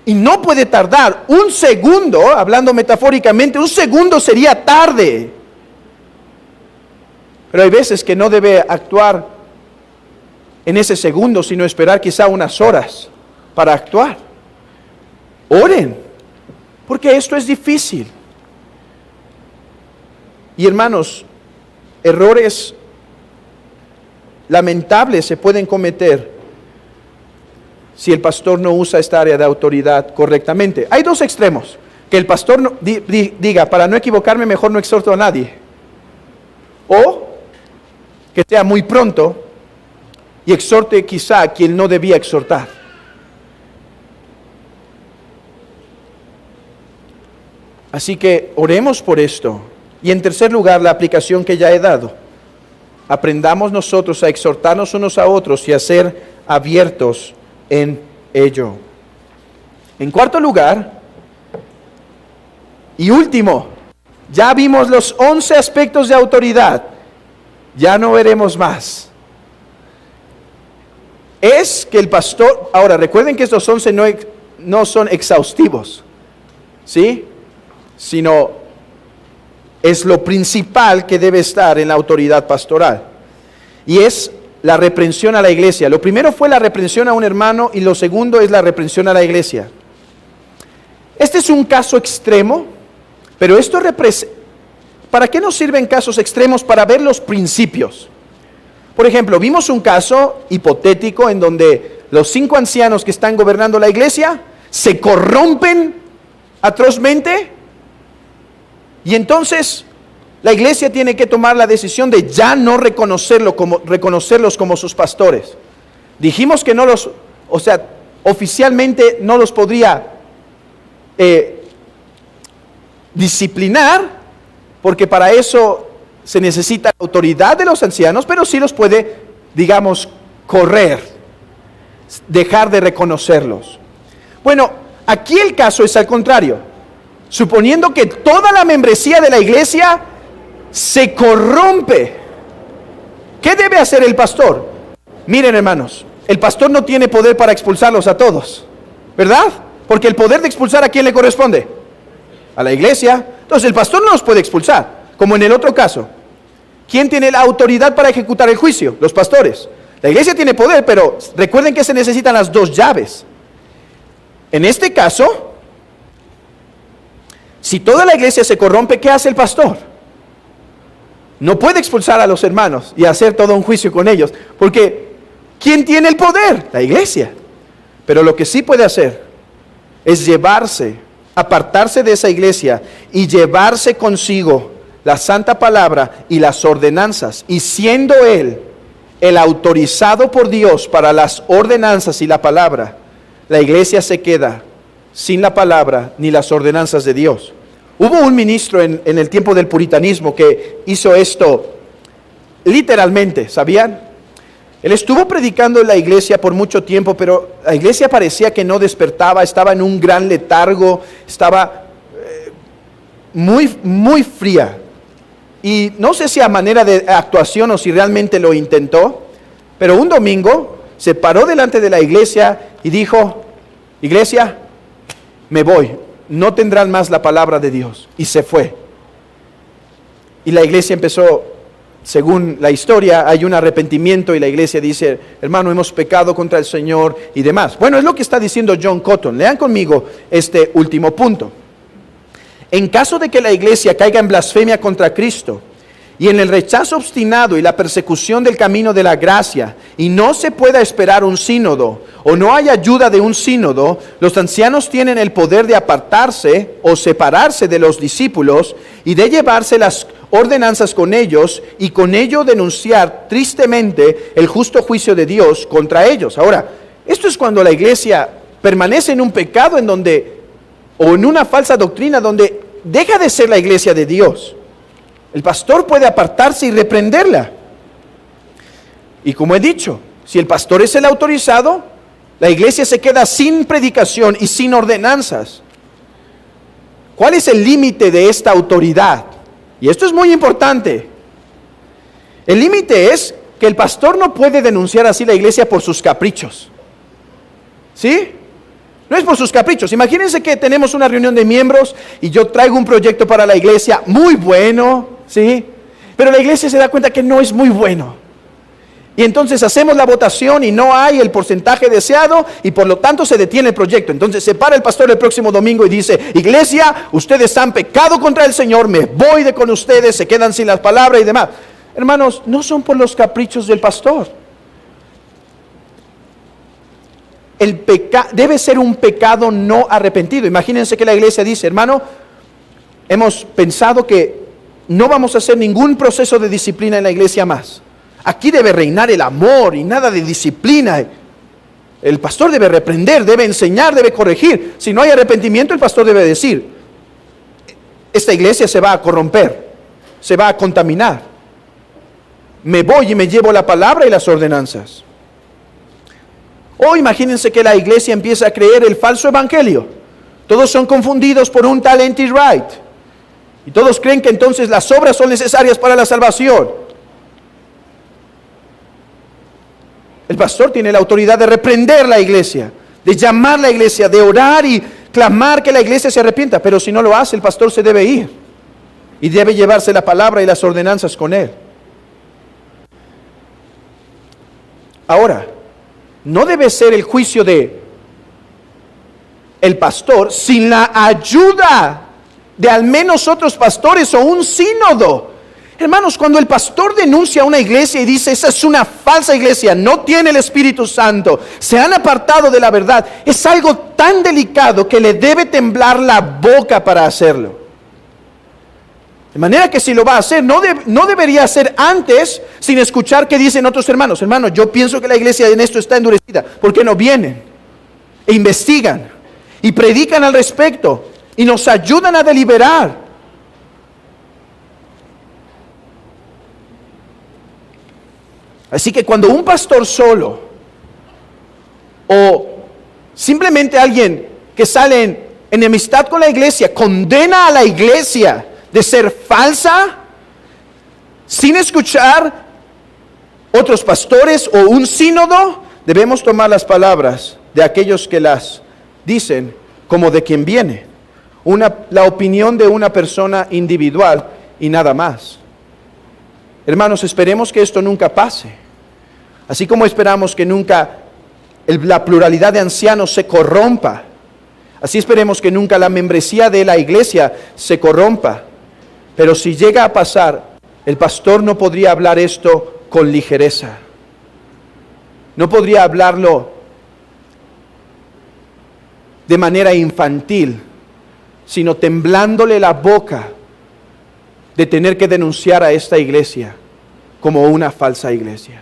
y no puede tardar un segundo, hablando metafóricamente, un segundo sería tarde. Pero hay veces que no debe actuar en ese segundo, sino esperar quizá unas horas para actuar. Oren, porque esto es difícil. Y hermanos, errores lamentables se pueden cometer si el pastor no usa esta área de autoridad correctamente. Hay dos extremos: que el pastor diga, para no equivocarme mejor no exhorto a nadie, o que sea muy pronto y exhorte quizá a quien no debía exhortar. Así que oremos por esto. Y en tercer lugar, la aplicación que ya he dado: aprendamos nosotros a exhortarnos unos a otros y a ser abiertos en ello. En cuarto lugar y último, ya vimos los 11 aspectos de autoridad, ya no veremos más. Es que el pastor, ahora recuerden que estos 11 no son exhaustivos, ¿sí? Sino es lo principal que debe estar en la autoridad pastoral. Y es la reprensión a la iglesia. Lo primero fue la reprensión a un hermano y lo segundo es la reprensión a la iglesia. Este es un caso extremo, pero esto ¿para qué nos sirven casos extremos? Para ver los principios. Por ejemplo, vimos un caso hipotético en donde los 5 ancianos que están gobernando la iglesia se corrompen atrozmente y entonces la iglesia tiene que tomar la decisión de ya no reconocerlos como sus pastores. Dijimos que oficialmente no los podría disciplinar, porque para eso se necesita la autoridad de los ancianos, pero sí los puede, digamos, correr, dejar de reconocerlos. Bueno, aquí el caso es al contrario. Suponiendo que toda la membresía de la iglesia se corrompe, ¿qué debe hacer el pastor? Miren, hermanos, el pastor no tiene poder para expulsarlos a todos, ¿verdad? Porque el poder de expulsar, ¿a quién le corresponde? A la iglesia. Entonces el pastor no los puede expulsar, como en el otro caso. ¿Quién tiene la autoridad para ejecutar el juicio? Los pastores. La iglesia tiene poder, pero recuerden que se necesitan las 2 llaves. En este caso, si toda la iglesia se corrompe, ¿qué hace el pastor? No puede expulsar a los hermanos y hacer todo un juicio con ellos, porque ¿quién tiene el poder? La iglesia. Pero lo que sí puede hacer es apartarse de esa iglesia y llevarse consigo la santa palabra y las ordenanzas, y siendo él el autorizado por Dios para las ordenanzas y la palabra, la iglesia se queda sin la palabra ni las ordenanzas de Dios. Hubo un ministro en el tiempo del puritanismo que hizo esto literalmente, ¿sabían? Él estuvo predicando en la iglesia por mucho tiempo, pero la iglesia parecía que no despertaba, estaba en un gran letargo, estaba muy fría. Y no sé si a manera de actuación o si realmente lo intentó, pero un domingo se paró delante de la iglesia y dijo: iglesia, me voy, no tendrán más la palabra de Dios. Y se fue. Y la iglesia empezó, según la historia, hay un arrepentimiento y la iglesia dice: hermano, hemos pecado contra el Señor y demás. Bueno, es lo que está diciendo John Cotton. Lean conmigo este último punto. En caso de que la iglesia caiga en blasfemia contra Cristo y en el rechazo obstinado y la persecución del camino de la gracia, y no se pueda esperar un sínodo, o no hay ayuda de un sínodo, los ancianos tienen el poder de apartarse o separarse de los discípulos y de llevarse las ordenanzas con ellos, y con ello denunciar tristemente el justo juicio de Dios contra ellos. Ahora, esto es cuando la iglesia permanece en un pecado o en una falsa doctrina donde deja de ser la iglesia de Dios. El pastor puede apartarse y reprenderla. Y como he dicho, si el pastor es el autorizado, la iglesia se queda sin predicación y sin ordenanzas. ¿Cuál es el límite de esta autoridad? Y esto es muy importante. El límite es que el pastor no puede denunciar así la iglesia por sus caprichos. ¿Sí? No es por sus caprichos. Imagínense que tenemos una reunión de miembros y yo traigo un proyecto para la iglesia muy bueno, ¿sí? Pero la iglesia se da cuenta que no es muy bueno. Y entonces hacemos la votación y no hay el porcentaje deseado y por lo tanto se detiene el proyecto. Entonces se para el pastor el próximo domingo y dice: iglesia, ustedes han pecado contra el Señor, me voy de con ustedes, se quedan sin las palabras y demás. Hermanos, no son por los caprichos del pastor. Debe ser un pecado no arrepentido. Imagínense que la iglesia dice: hermano, hemos pensado que no vamos a hacer ningún proceso de disciplina en la iglesia más. Aquí debe reinar el amor y nada de disciplina. El pastor debe reprender, debe enseñar, debe corregir. Si no hay arrepentimiento, el pastor debe decir: esta iglesia se va a corromper, se va a contaminar. Me voy y me llevo la palabra y las ordenanzas. O imagínense que la iglesia empieza a creer el falso evangelio. Todos son confundidos por un tal N.T. Wright. Y todos creen que entonces las obras son necesarias para la salvación. El pastor tiene la autoridad de reprender la iglesia, de llamar a la iglesia, de orar y clamar que la iglesia se arrepienta. Pero si no lo hace, el pastor se debe ir. Y debe llevarse la palabra y las ordenanzas con él. Ahora, no debe ser el juicio de el pastor sin la ayuda de al menos otros pastores o un sínodo. Hermanos, cuando el pastor denuncia a una iglesia y dice, esa es una falsa iglesia, no tiene el Espíritu Santo, se han apartado de la verdad, es algo tan delicado que le debe temblar la boca para hacerlo. De manera que si lo va a hacer, no debería hacer antes sin escuchar qué dicen otros hermanos. Hermanos, yo pienso que la iglesia en esto está endurecida. ¿Por qué no vienen e investigan y predican al respecto y nos ayudan a deliberar? Así que cuando un pastor solo o simplemente alguien que sale en enemistad con la iglesia condena a la iglesia de ser falsa, sin escuchar otros pastores o un sínodo, debemos tomar las palabras de aquellos que las dicen como de quien viene, la opinión de una persona individual y nada más. Hermanos, esperemos que esto nunca pase, así como esperamos que nunca la pluralidad de ancianos se corrompa, así esperemos que nunca la membresía de la iglesia se corrompa. Pero si llega a pasar, el pastor no podría hablar esto con ligereza. No podría hablarlo de manera infantil, sino temblándole la boca de tener que denunciar a esta iglesia como una falsa iglesia.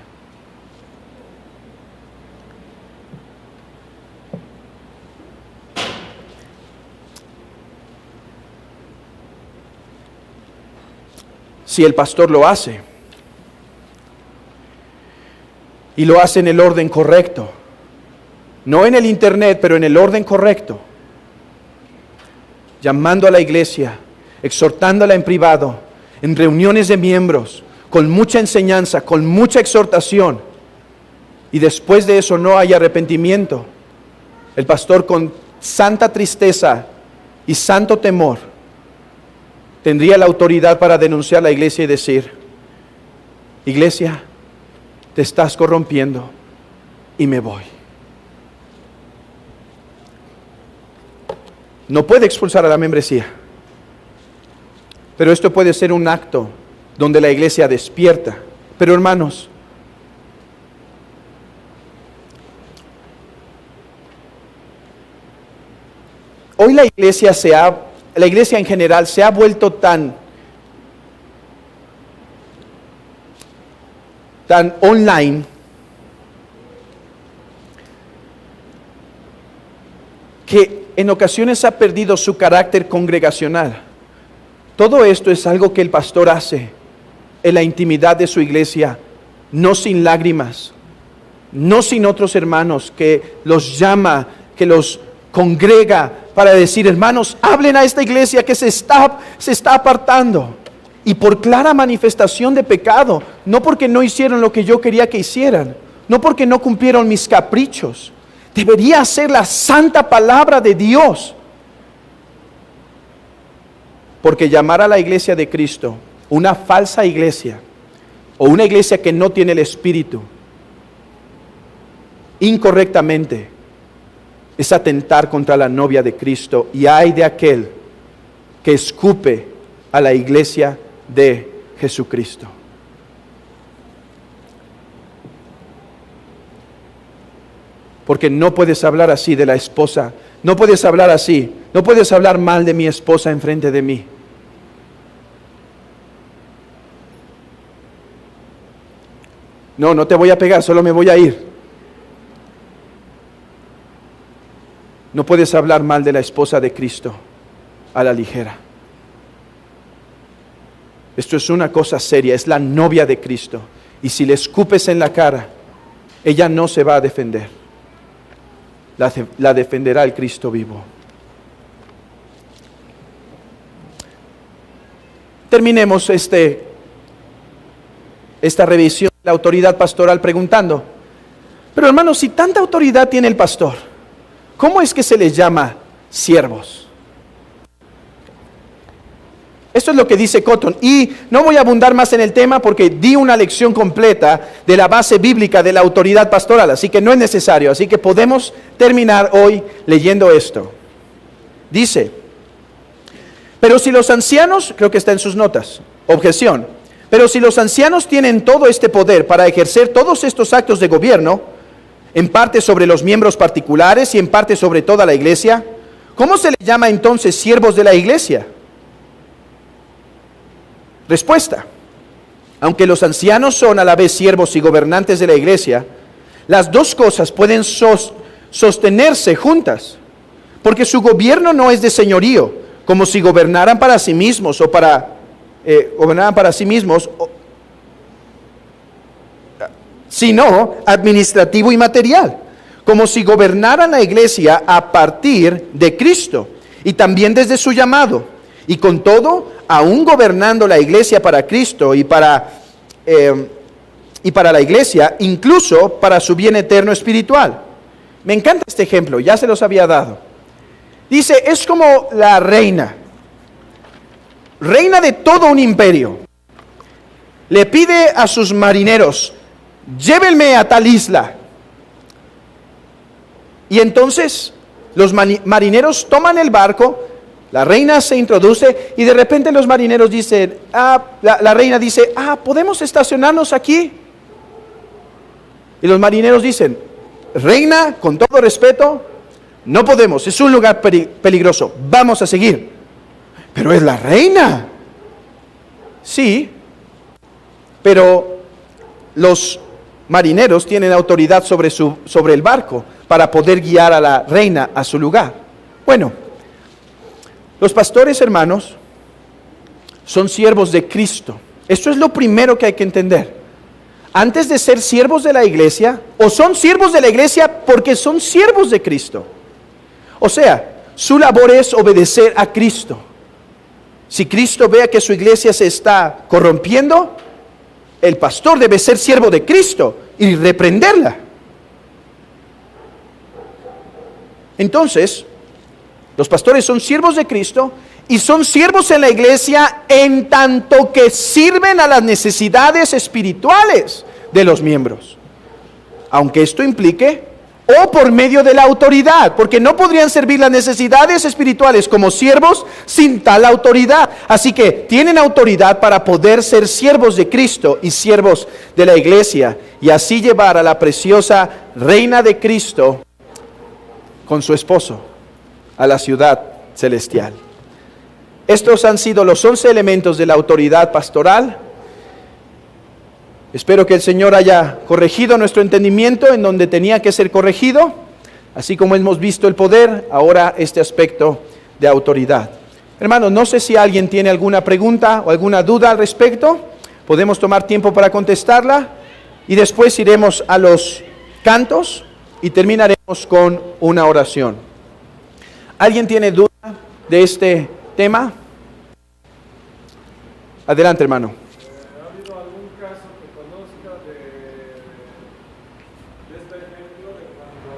Si el pastor lo hace, y lo hace en el orden correcto, no en el internet, pero en el orden correcto, llamando a la iglesia, exhortándola en privado, en reuniones de miembros, con mucha enseñanza, con mucha exhortación, y después de eso no hay arrepentimiento, el pastor con santa tristeza y santo temor tendría la autoridad para denunciar a la iglesia y decir, iglesia, te estás corrompiendo y me voy. No puede expulsar a la membresía, pero esto puede ser un acto donde la iglesia despierta. Pero hermanos, hoy la iglesia en general se ha vuelto tan online que en ocasiones ha perdido su carácter congregacional. Todo esto es algo que el pastor hace en la intimidad de su iglesia, no sin lágrimas, no sin otros hermanos que los llama, que los congrega para decir, hermanos, hablen a esta iglesia que se está apartando. Y por clara manifestación de pecado, no porque no hicieron lo que yo quería que hicieran, no porque no cumplieron mis caprichos. Debería ser la santa palabra de Dios. Porque llamar a la iglesia de Cristo una falsa iglesia, o una iglesia que no tiene el Espíritu, incorrectamente, es atentar contra la novia de Cristo, y ay de aquel que escupe a la iglesia de Jesucristo. Porque no puedes hablar así de la esposa, no puedes hablar así, no puedes hablar mal de mi esposa enfrente de mí. No te voy a pegar, solo me voy a ir. No puedes hablar mal de la esposa de Cristo a la ligera. Esto es una cosa seria, es la novia de Cristo. Y si le escupes en la cara, ella no se va a defender. La defenderá el Cristo vivo. Terminemos esta revisión de la autoridad pastoral preguntando, pero hermanos, si tanta autoridad tiene el pastor, ¿cómo es que se les llama siervos? Esto es lo que dice Cotton, y no voy a abundar más en el tema porque di una lección completa de la base bíblica de la autoridad pastoral, así que no es necesario, así que podemos terminar hoy leyendo esto. Dice, pero si los ancianos, creo que está en sus notas, objeción, Pero si los ancianos tienen todo este poder para ejercer todos estos actos de gobierno, en parte sobre los miembros particulares y en parte sobre toda la iglesia, ¿cómo se les llama entonces siervos de la iglesia? Respuesta: aunque los ancianos son a la vez siervos y gobernantes de la iglesia, las dos cosas pueden sostenerse juntas, porque su gobierno no es de señorío, como si gobernaran para sí mismos sino administrativo y material, como si gobernaran la iglesia a partir de Cristo y también desde su llamado. Y con todo, aún gobernando la iglesia para Cristo y para la iglesia, incluso para su bien eterno espiritual. Me encanta este ejemplo, ya se los había dado. Dice, es como la reina de todo un imperio. Le pide a sus marineros, llévenme a tal isla. Y entonces los marineros toman el barco. La reina se introduce y de repente los marineros dicen, la reina dice, ¿podemos estacionarnos aquí? Y los marineros dicen, reina, con todo respeto, no podemos, es un lugar peligroso, vamos a seguir. Pero es la reina. Sí, pero los marineros tienen autoridad sobre el barco para poder guiar a la reina a su lugar. Bueno, los pastores, hermanos, son siervos de Cristo. Esto es lo primero que hay que entender. Antes de ser siervos de la iglesia, o son siervos de la iglesia porque son siervos de Cristo. O sea, su labor es obedecer a Cristo. Si Cristo vea que su iglesia se está corrompiendo, el pastor debe ser siervo de Cristo y reprenderla. Entonces, los pastores son siervos de Cristo y son siervos en la iglesia en tanto que sirven a las necesidades espirituales de los miembros. Aunque esto implique, o por medio de la autoridad, porque no podrían servir las necesidades espirituales como siervos sin tal autoridad. Así que tienen autoridad para poder ser siervos de Cristo y siervos de la iglesia y así llevar a la preciosa reina de Cristo con su esposo a la ciudad celestial. Estos han sido los 11 elementos de la autoridad pastoral. Espero que el Señor haya corregido nuestro entendimiento en donde tenía que ser corregido, así como hemos visto el poder, ahora este aspecto de autoridad. Hermanos, no sé si alguien tiene alguna pregunta o alguna duda al respecto. Podemos tomar tiempo para contestarla y después iremos a los cantos y terminaremos con una oración. ¿Alguien tiene duda de este tema? Adelante, hermano. ¿Ha habido algún caso que conozca de este ejemplo de cuando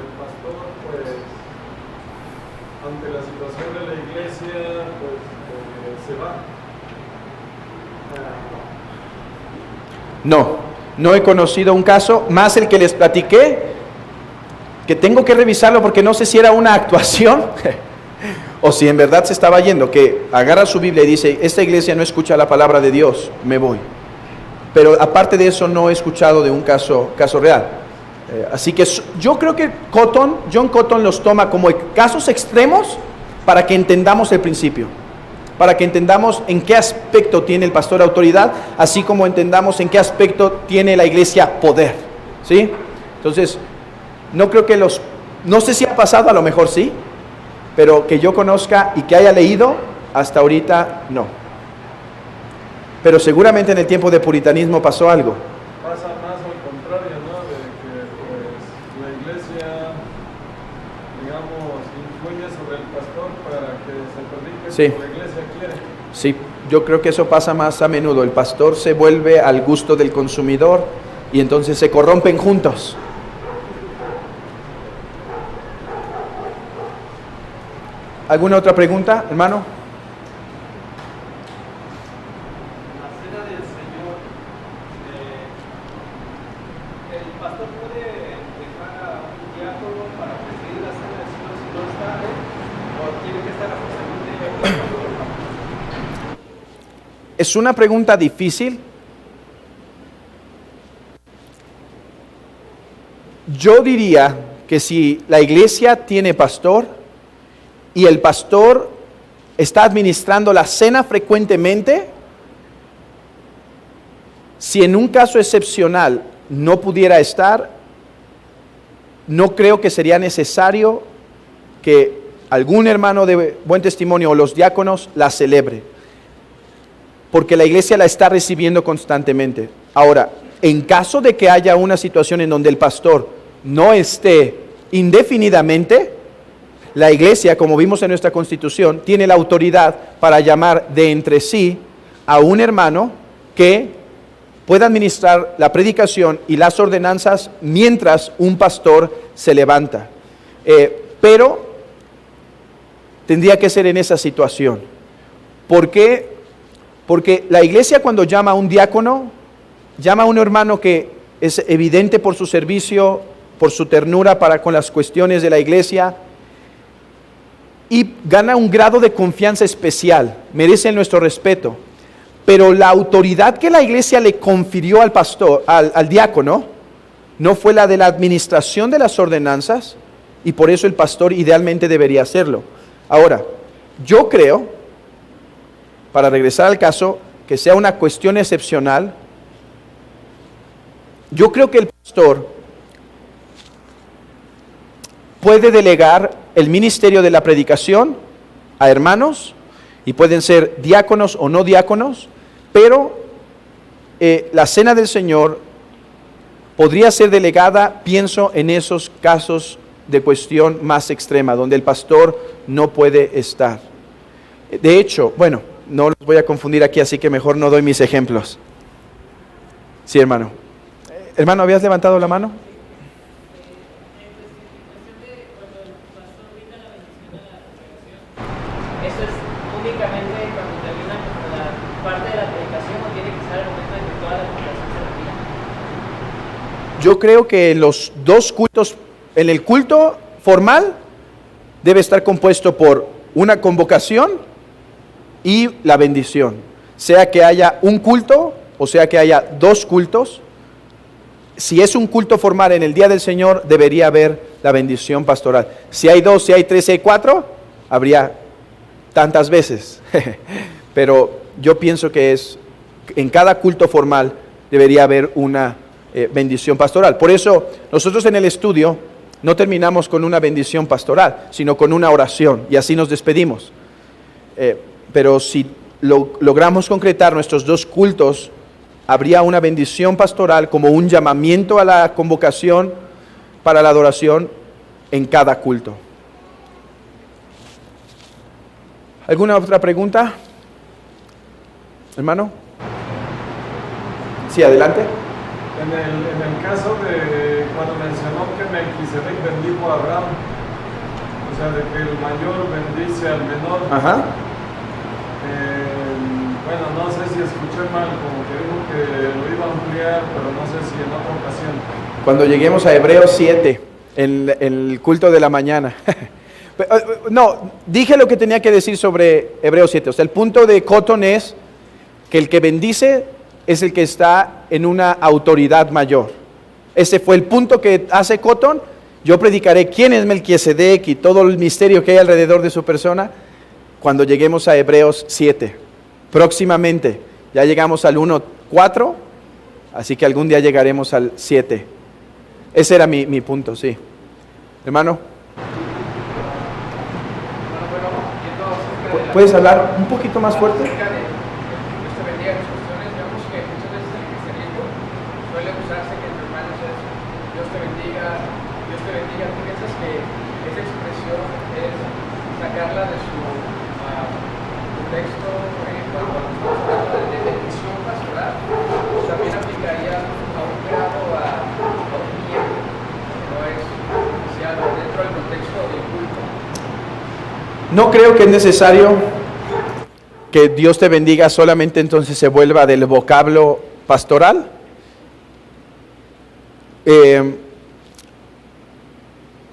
el pastor, pues, ante la situación de la iglesia, pues, se va? No he conocido un caso, más el que les platiqué, que tengo que revisarlo porque no sé si era una actuación o si en verdad se estaba yendo, que agarra su Biblia y dice, esta iglesia no escucha la palabra de Dios, me voy. Pero aparte de eso no he escuchado de un caso real. Así que yo creo que John Cotton los toma como casos extremos para que entendamos el principio, para que entendamos en qué aspecto tiene el pastor autoridad, así como entendamos en qué aspecto tiene la iglesia poder, ¿sí? Entonces, no creo que no sé si ha pasado, a lo mejor sí, pero que yo conozca y que haya leído, hasta ahorita no. Pero seguramente en el tiempo de puritanismo pasó algo. Pasa más al contrario, ¿no? De que pues, la iglesia, digamos, influye sobre el pastor para que se predique Sí. como la iglesia quiere. Sí, yo creo que eso pasa más a menudo. El pastor se vuelve al gusto del consumidor y entonces se corrompen juntos. ¿Alguna otra pregunta, hermano? La cena del Señor, el pastor puede dejar a un diácono para presidir la cena del Señor si no está, o tiene que estar es una pregunta difícil. Yo diría que si la iglesia tiene pastor y el pastor está administrando la cena frecuentemente, si en un caso excepcional no pudiera estar, no creo que sería necesario que algún hermano de buen testimonio o los diáconos la celebre, porque la iglesia la está recibiendo constantemente. Ahora, en caso de que haya una situación en donde el pastor no esté indefinidamente, la iglesia, como vimos en nuestra constitución, tiene la autoridad para llamar de entre sí a un hermano que pueda administrar la predicación y las ordenanzas mientras un pastor se levanta. Pero tendría que ser en esa situación. ¿Por qué? Porque la iglesia, cuando llama a un diácono, llama a un hermano que es evidente por su servicio, por su ternura para con las cuestiones de la iglesia, y gana un grado de confianza especial, merece nuestro respeto. Pero la autoridad que la iglesia le confirió al pastor, al diácono, no fue la de la administración de las ordenanzas, y por eso el pastor idealmente debería hacerlo. Ahora, yo creo, para regresar al caso, que sea una cuestión excepcional, yo creo que el pastor puede delegar el ministerio de la predicación a hermanos, y pueden ser diáconos o no diáconos, pero la cena del Señor podría ser delegada, pienso, en esos casos de cuestión más extrema, donde el pastor no puede estar. De hecho, bueno, no los voy a confundir aquí, así que mejor no doy mis ejemplos. Sí, hermano. Hermano, ¿habías levantado la mano? ¿Eso es únicamente cuando termina la parte de la predicación o tiene que ser el momento en que toda la predicación se retira? Yo creo que los dos cultos, en el culto formal, debe estar compuesto por una convocación y la bendición. Sea que haya un culto o sea que haya dos cultos. Si es un culto formal en el día del Señor, debería haber la bendición pastoral. Si hay dos, si hay tres, si hay cuatro, habría tantas veces. Pero yo pienso que en cada culto formal debería haber una bendición pastoral. Por eso nosotros en el estudio no terminamos con una bendición pastoral, sino con una oración, y así nos despedimos. Pero si logramos concretar nuestros dos cultos, habría una bendición pastoral como un llamamiento a la convocación para la adoración en cada culto. ¿Alguna otra pregunta? Hermano. Sí, adelante. En el caso de cuando mencionó que Melquisedec bendijo a Abraham, o sea, de que el mayor bendice al menor. Ajá. Bueno, no sé si escuché mal, como que dijo que lo iba a ampliar, pero no sé si en otra ocasión. Cuando lleguemos a Hebreos 7, en el culto de la mañana. No, dije lo que tenía que decir sobre Hebreos 7. O sea, el punto de Cotton es que el que bendice es el que está en una autoridad mayor. Ese fue el punto que hace Cotton. Yo predicaré quién es Melquisedec y todo el misterio que hay alrededor de su persona cuando lleguemos a Hebreos 7. Próximamente, ya llegamos al 1:4, así que algún día llegaremos al 7. Ese era mi punto, sí. Hermano. ¿Puedes hablar un poquito más fuerte? Dios te bendiga. Las cuestiones, vemos que muchas veces en el cristianismo suele usarse que entre hermanos es Dios te bendiga, Dios te bendiga. ¿Tú piensas que esa expresión es sacarla de su contexto, por ejemplo, cuando estamos hablando de bendición pastoral? También aplicaría a un grado a un miembro, que no es oficial, dentro del contexto del culto. No creo que es necesario que Dios te bendiga solamente entonces se vuelva del vocablo pastoral.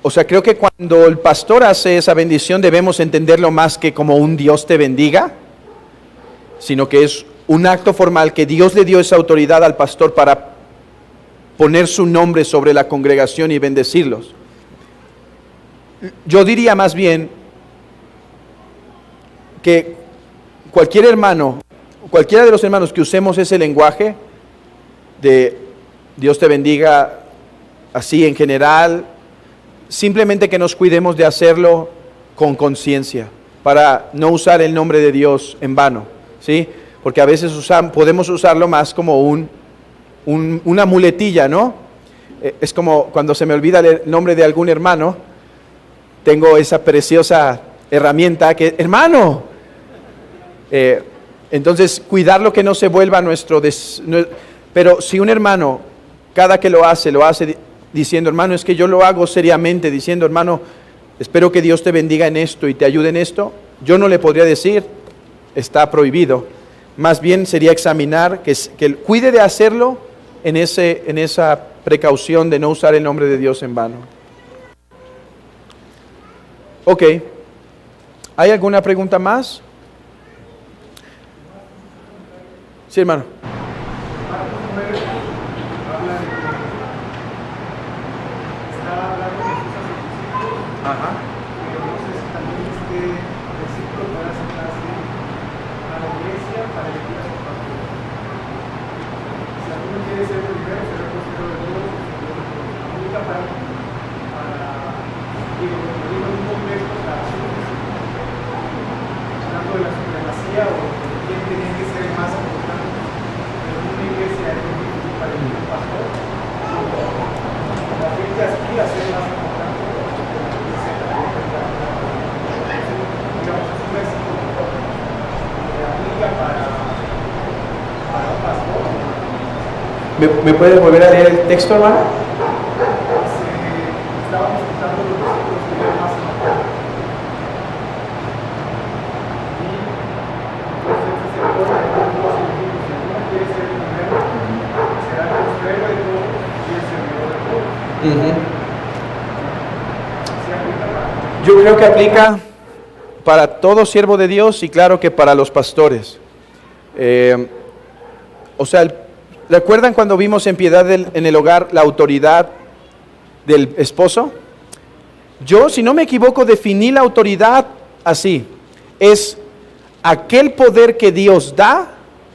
O sea, creo que cuando el pastor hace esa bendición debemos entenderlo más que como un Dios te bendiga, sino que es un acto formal que Dios le dio esa autoridad al pastor para poner su nombre sobre la congregación y bendecirlos. Yo diría más bien que cualquier hermano, cualquiera de los hermanos que usemos ese lenguaje de Dios te bendiga así en general, simplemente que nos cuidemos de hacerlo con conciencia, para no usar el nombre de Dios en vano, ¿sí? Porque a veces podemos usarlo más como una muletilla, ¿no? Es como cuando se me olvida el nombre de algún hermano, tengo esa preciosa herramienta que, hermano, entonces cuidarlo que no se vuelva pero si un hermano, cada que lo hace diciendo, hermano, es que yo lo hago seriamente, diciendo, hermano, espero que Dios te bendiga en esto y te ayude en esto, yo no le podría decir, está prohibido. Más bien sería examinar que cuide de hacerlo en esa precaución de no usar el nombre de Dios en vano. Ok. ¿Hay alguna pregunta más? Sí, hermano. Ajá. ¿Me puedes volver a leer el texto, hermano? Yo creo que aplica para todo siervo de Dios y claro que para los pastores. ¿Recuerdan cuando vimos en Piedad en el Hogar la autoridad del esposo? Yo, si no me equivoco, definí la autoridad así. Es aquel poder que Dios da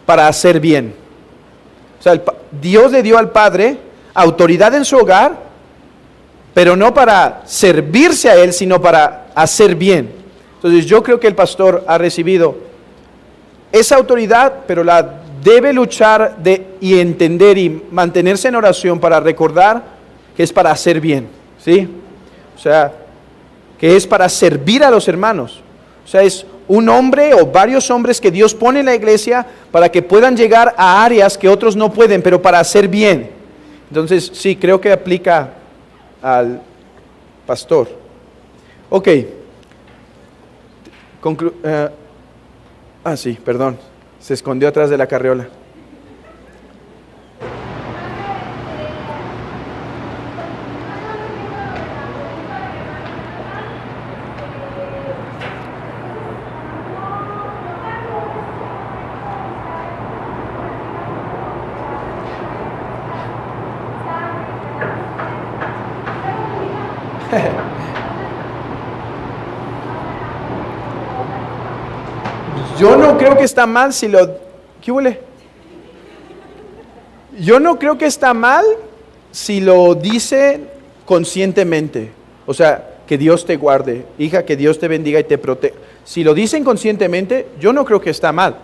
para hacer bien. O sea, Dios le dio al padre autoridad en su hogar, pero no para servirse a él, sino para hacer bien. Entonces yo creo que el pastor ha recibido esa autoridad, pero la debe luchar y entender y mantenerse en oración para recordar que es para hacer bien, ¿sí? O sea, que es para servir a los hermanos. O sea, es un hombre o varios hombres que Dios pone en la iglesia para que puedan llegar a áreas que otros no pueden, pero para hacer bien. Entonces, sí, creo que aplica al pastor. Ok. Sí, perdón. Se escondió atrás de la carriola. Yo no creo que está mal si ¿Qué huele? Yo no creo que está mal si lo dice conscientemente. O sea, que Dios te guarde, hija, que Dios te bendiga y te proteja. Si lo dicen conscientemente, yo no creo que está mal.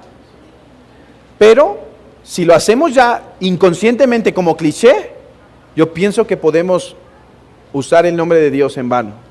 Pero si lo hacemos ya inconscientemente como cliché, yo pienso que podemos usar el nombre de Dios en vano.